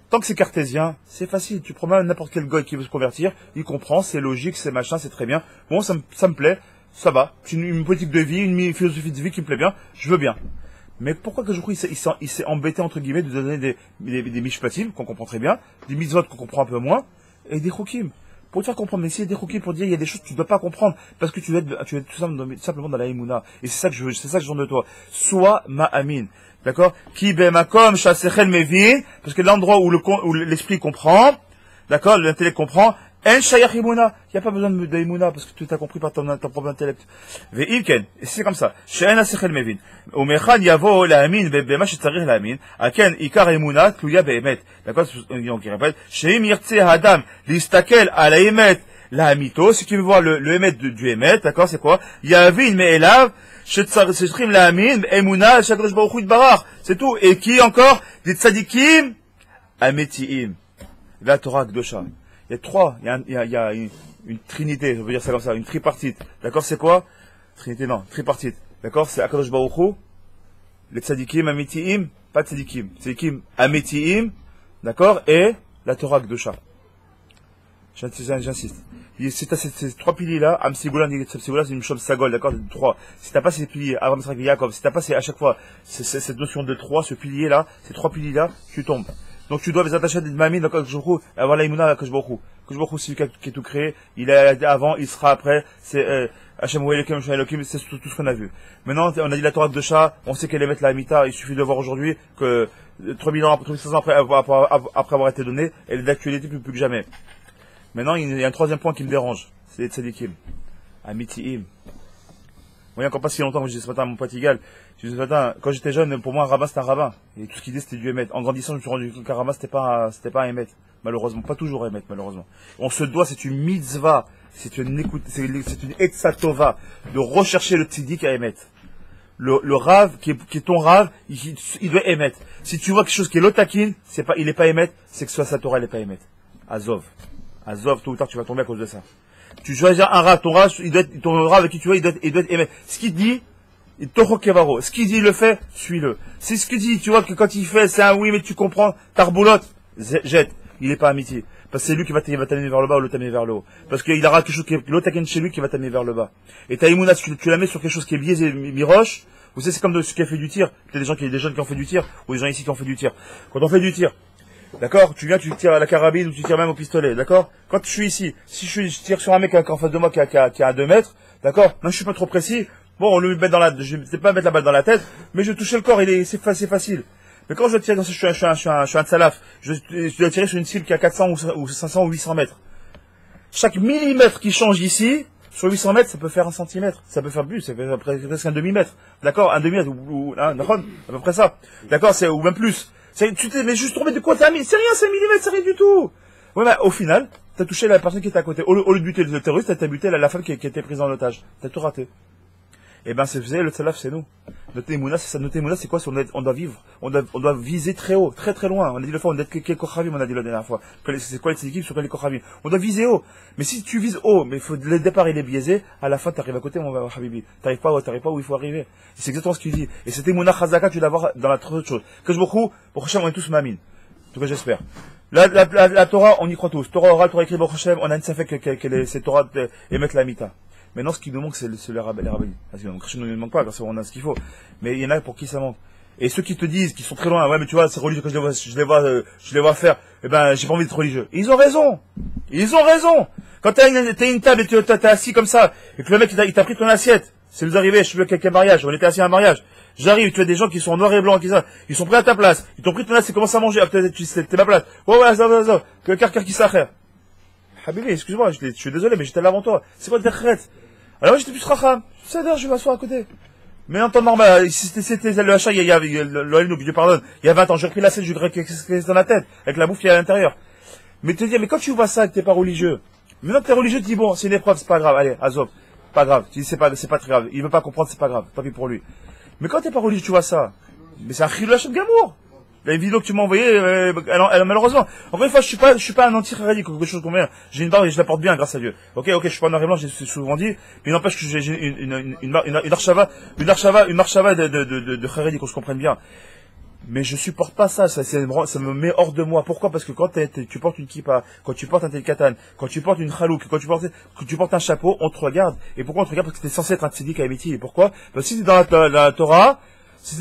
[SPEAKER 1] Tant que c'est cartésien, c'est facile. Tu prends même n'importe quel goy qui veut se convertir, il comprend, c'est logique, c'est machin, c'est très bien. Bon, ça me plaît, ça va. C'est une politique de vie, une philosophie de vie qui me plaît bien, je veux bien. Mais pourquoi que je crois il s'est embêté, entre guillemets, de donner des mishpatim, qu'on comprend très bien, des mitzvot qu'on comprend un peu moins, et des chokim. Pour te faire comprendre, mais s'il y a des chokim pour dire, il y a des choses que tu ne dois pas comprendre, parce que tu es tout simplement dans la Emouna. Et c'est ça que je veux, c'est ça que je veux de toi. Sois ma'amin. D'accord? Ki bemakom shasechel mevin, parce que l'endroit où l'esprit comprend, d'accord, l'intellect comprend, en shayach imuna, il n'y a pas besoin de imuna, parce que tu as compris par ton propre intellect. Ve'ilken, et c'est comme ça, she'en asechel mevin, umechan yavo la'amin bema shetzarich la'amin, aken ikar imuna tluya be'emet, d'accord, donc il répète, she'im yirtze hadam listakel ala emet la'amito, si tu veux voir le emet du emet, d'accord, c'est quoi? Yavin me'elav, c'est tout. Et qui encore? Des tzadikim, ametiim. La Torah Kdosha. Il y a trois, il y a une trinité, je veux dire ça comme ça, une tripartite. D'accord, c'est quoi? Trinité, non, tripartite. D'accord, c'est Akadosh Baruch Hu, les tzadikim, ametiim, pas tzadikim. Tzadikim, ametiim, d'accord, et la Torah Kdosha. J'insiste. Si t'as ces trois piliers-là, Amsigoulan, c'est une chose sagol, d'accord, trois. Si t'as pas ces piliers, Abraham, Israël, Yaakov, si t'as pas à chaque fois cette notion de trois, ce pilier-là, ces trois piliers-là, tu tombes. Donc tu dois les attacher des mamines, donc avoir la imuna, que je beaucoup. Que je beaucoup, c'est lui qui est tout créé. Il est avant, il sera après. C'est Hachem ou Elokim, c'est tout ce qu'on a vu. Maintenant, on a dit la Torah de chat, on sait qu'elle émet la Mita. Il suffit de voir aujourd'hui que 3000 ans, 3500 ans après avoir été donnée, elle est d'actualité plus que jamais. Maintenant, il y a un troisième point qui me dérange. C'est les tzadikim. Amitiim. Vous voyez, encore pas si longtemps, je disais ce matin à mon pote Igal, je disais ce matin, quand j'étais jeune, pour moi, un rabbin, c'était un rabbin. Et tout ce qu'il disait, c'était du émettre. En grandissant, je me suis rendu compte qu'un rabbin, c'était pas un émettre. Malheureusement. Pas toujours émettre, malheureusement. On se doit, c'est une mitzvah, c'est une écoute, c'est une etzatova, de rechercher le tzidik à émettre. Le rave, qui est ton rave, il doit émettre. Si tu vois quelque chose qui est lotakin, il est pas émettre, c'est que soit sa Torah, il est pas émettre. Azov. Azov, tôt ou tard, tu vas tomber à cause de ça. Tu choisis un rave, ton rave avec qui tu vas, il doit émettre. Ce qu'il dit, ce qu'il dit, il le fait, suis-le. C'est ce qu'il dit, tu vois que quand il fait, c'est un oui, mais tu comprends, tarboulotte, jette. Il est pas amitié. Parce que c'est lui qui va t'amener vers le bas ou l'autre t'amener vers le haut. Parce qu'il aura quelque chose qui est, l'autre chez lui qui va t'amener vers le bas. Et ta imuna, tu la mets sur quelque chose qui est biaisé, miroche. Vous savez, c'est comme ce qui a fait du tir. Il y a des jeunes qui ont fait du tir, ou des gens ici qui ont fait du tir. Quand on fait du tir, d'accord, tu viens, tu tires à la carabine ou tu tires même au pistolet, d'accord? Quand je suis ici, si je tire sur un mec qui est en face de moi qui a 2 mètres, d'accord? Moi, je suis pas trop précis. Bon, on lui met je vais pas mettre la balle dans la tête, mais je vais toucher le corps, c'est facile. Mais quand je tire, je suis un salaf, je dois tirer sur une cible qui a 400 ou 500 ou 800 mètres. Chaque millimètre qui change ici, sur 800 mètres, ça peut faire 1 centimètre. Ça peut faire plus, ça fait presque un demi-mètre. D'accord? Un demi-mètre, ou à peu près ça. D'accord? Ou même plus. Mais juste tombé de quoi t'as mis? C'est rien, 5 millimètres, c'est rien du tout. Ouais, mais au final, t'as touché la personne qui était à côté. Au lieu de buter le terroriste, t'as buté la femme qui était prise en otage. T'as tout raté. Eh ben, vous savez, le salaf, c'est nous. Notre émouna, c'est ça. Notre émouna, c'est quoi? On doit vivre. On doit viser très haut, très très loin. On a dit le fois, on doit être quel kochavim, on a dit la dernière fois. C'est quoi les équipes sur les kochavim? On doit viser haut. Mais si tu vises haut, mais le départ, il est biaisé, à la fin, t'arrives à côté, mon habibi. T'arrives pas où il faut arriver. C'est exactement ce qu'il dit. Et cette émouna chazaka, tu dois avoir dans la autre chose. Que je beaucoup, pour Hachem, on est tous mamine. En tout cas, j'espère. La Torah, on y croit tous. Torah orale, Torah écrite, Baruch Hashem, on a une fait que ces Torah émettent la mita. Maintenant, ce qui nous manque, c'est les rabbins. Parce que ne nous manque pas, parce qu'on a ce qu'il faut. Mais il y en a pour qui ça manque. Et ceux qui te disent, qui sont très loin, ouais, mais tu vois, c'est religieux que je les vois faire, eh ben, j'ai pas envie d'être religieux. Et ils ont raison. Ils ont raison. Quand t'as une table et t'es assis comme ça, et que le mec, il t'a pris ton assiette. C'est nous arrivé, je sais plus quel mariage, on était assis à un mariage. J'arrive, tu as des gens qui sont en noir et blanc, ils sont prêts à ta place. Ils t'ont pris ton assiette, ils commencent à manger. T'es ma place. Ouais, ça. Que quelqu'un qui s'achère. Habibi, excuse-moi, je suis désolé, mais j'étais là avant toi. C'est quoi le derret? Alors moi j'étais plus racham. C'est d'ailleurs, je vais m'asseoir à côté. Mais en temps normal, si c'était le achat, il y a l'OL, que Dieu pardonne, il y a 20 ans, j'ai repris l'assiette, je grec dans la tête, avec la bouffe qui est à l'intérieur. Mais te dire, mais quand tu vois ça et que t'es pas religieux, maintenant que t'es religieux, tu dis bon, c'est une épreuve, c'est pas grave, allez, Azov, pas grave, tu dis c'est pas très grave, il veut pas comprendre, c'est pas grave, tant pis pour lui. Mais quand t'es pas religieux, tu vois ça, mais c'est un chilou de gamour. La vidéo que tu m'as envoyée, malheureusement. Encore une fois, je suis pas un anti-radique ou quelque chose comme ça. J'ai une barre et je la porte bien, grâce à Dieu. Ok, je suis pas noir et blanc, j'ai souvent dit, mais il n'empêche que j'ai une archava de radique, qu'on se comprenne bien. Mais je supporte pas ça me met hors de moi. Pourquoi? Parce que quand tu portes une kippa, quand tu portes un telkatan, quand tu portes une chalouk, quand tu portes un chapeau, on te regarde. Et pourquoi on te regarde? Parce que t'es censé être un tzaddik à Amiti. Et pourquoi? Parce que si t'es dans la Torah, si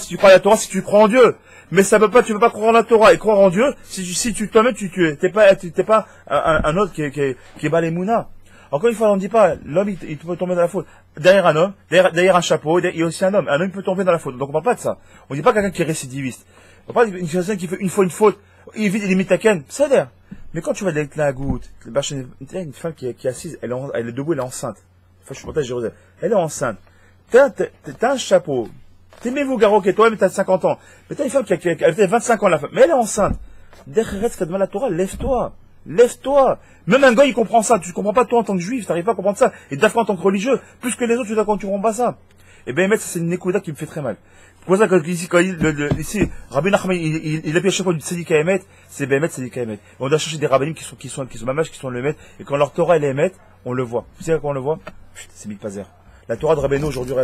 [SPEAKER 1] tu crois à la Torah, si tu crois en Dieu. Mais tu peux pas croire en la Torah et croire en Dieu si tu toi-même t'es pas un autre qui est balémouna. Encore une fois, on ne dit pas, l'homme il peut tomber dans la faute. Derrière un homme, derrière un chapeau, il y a aussi un homme. Un homme peut tomber dans la faute. Donc on parle pas de ça. On dit pas quelqu'un qui est récidiviste. On parle d'une personne qui fait une fois une faute, il évite les mitaken, ça a l'air. Mais quand tu vas avec la goutte, une femme qui est assise, elle est debout, elle est enceinte. Enfin, je suis monté à Jérusalem. Elle est enceinte. T'as un chapeau. T'aimez-vous, Garo, qui toi-même, t'as 50 ans. Mais t'as une femme qui a 25 ans, la femme. Mais elle est enceinte. Derrière, ce la Torah, lève-toi. Lève-toi. Même un gars, il comprend ça. Tu comprends pas, toi, en tant que juif, t'arrives pas à comprendre ça. Et d'afin en tant que religieux, plus que les autres, tu comprends pas ça. Eh ben, ça, c'est une écouda qui me fait très mal. Pour ça, ici, Rabbi Nachman, il a pris à chaque fois du tzaddik à émettre, c'est Bémet, tzaddik à émettre. On doit chercher des rabbinim qui sont mamash, qui sont le émettre, et quand leur Torah, elle est émettre, on le voit. Vous savez quand on le voit? C'est Mikpazer. La Torah de Rabbeinu, aujourd'hui,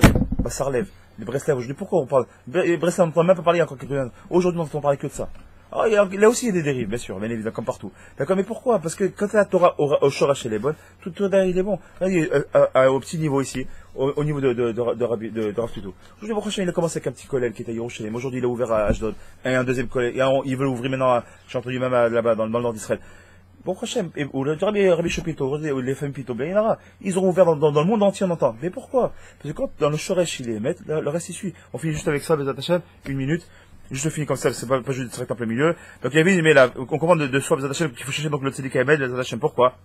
[SPEAKER 1] ça relève. Les Breslev, aujourd'hui, pourquoi on parle? Breslev, on ne peut même pas parler encore quelques années. Aujourd'hui, on ne parle que de ça. Ah, là aussi, il y a des dérives, bien sûr, bien évidemment, comme partout. D'accord, mais pourquoi? Parce que quand la Torah au Shorash, elle est bonne, tout derrière, il est bon. Au petit niveau ici, au niveau de Rav Tutu. Aujourd'hui, le prochain, il a commencé avec un petit collègue qui était à Yerushalayim. Aujourd'hui, il a ouvert à Ashdod. Et un deuxième collègue. Et il veut l'ouvrir maintenant, j'ai entendu même là-bas, dans le nord d'Israël. Bon, prochain, ou le Rabbi Shopito, ou les femmes Pito, bien, il y en aura. Ils auront ouvert dans le monde entier, on entend. Mais pourquoi? Parce que quand, dans le Shoresh, il est émet, le reste, il suit. On finit juste avec ça, Bezat Hashem, une minute. Juste le finis comme ça, c'est pas juste direct en plein milieu. Donc, il y avait, mais là, on comprend de soi, Bezat Hashem, qu'il faut chercher donc le Tzedik Hamed, Bezat Hashem, pourquoi?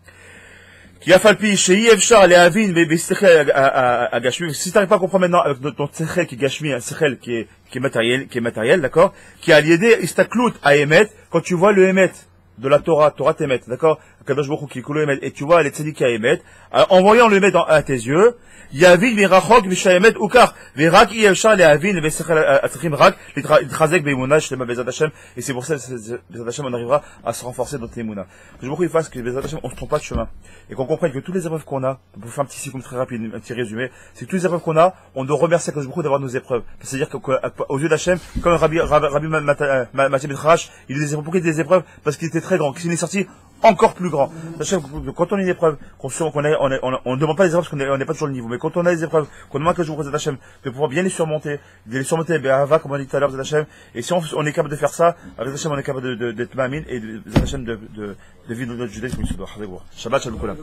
[SPEAKER 1] Qui a falpi, chez Yevchar, les Avin, mais Sechel à Gashmi. Si t'arrives pas à comprendre maintenant avec ton Sechel qui est Gashmi, un Sechel qui est matériel, d'accord? Qui a lié Istaklout à Emet, quand tu vois le Emet de la Torah Temet, d'accord? Kadosh Baruch Hu qui coule le Emet, et tu vois les Tzedika Emet, en voyant le Emet à tes yeux, Yavin mirachok mishayemet ukar verak yevshar leavin vesechel atzrim rak litrazek beimuna shlema bezat Hashem, et c'est pour ça bezat Hashem on arrivera à se renforcer dans l'émouna. Je veux qu'il fasse que bezat Hashem on se trompe pas de chemin et qu'on comprenne que toutes les épreuves qu'on a, pour faire un petit cycle très rapide, un petit résumé, c'est que toutes les épreuves qu'on a, on doit remercier Kadosh Baruch Hu d'avoir nos épreuves. C'est-à-dire qu'aux yeux d'Hashem, comme Rabbi Mathieu Ben Kharash, il a des épreuves. Pourquoi il a des épreuves? Parce qu'il était très grand, qu'il est sorti encore plus grand. Quand on a une épreuve, on ne demande pas les épreuves parce qu'on n'est pas toujours le niveau, mais quand on a des épreuves, qu'on demande que je vous présente Hachem, de pouvoir bien les surmonter, comme on dit tout à l'heure, Hachem, et si on est capable de faire ça, avec Hachem, on est capable d'être ma'amin et Hachem de vivre notre judaïsme. Shabbat shalom.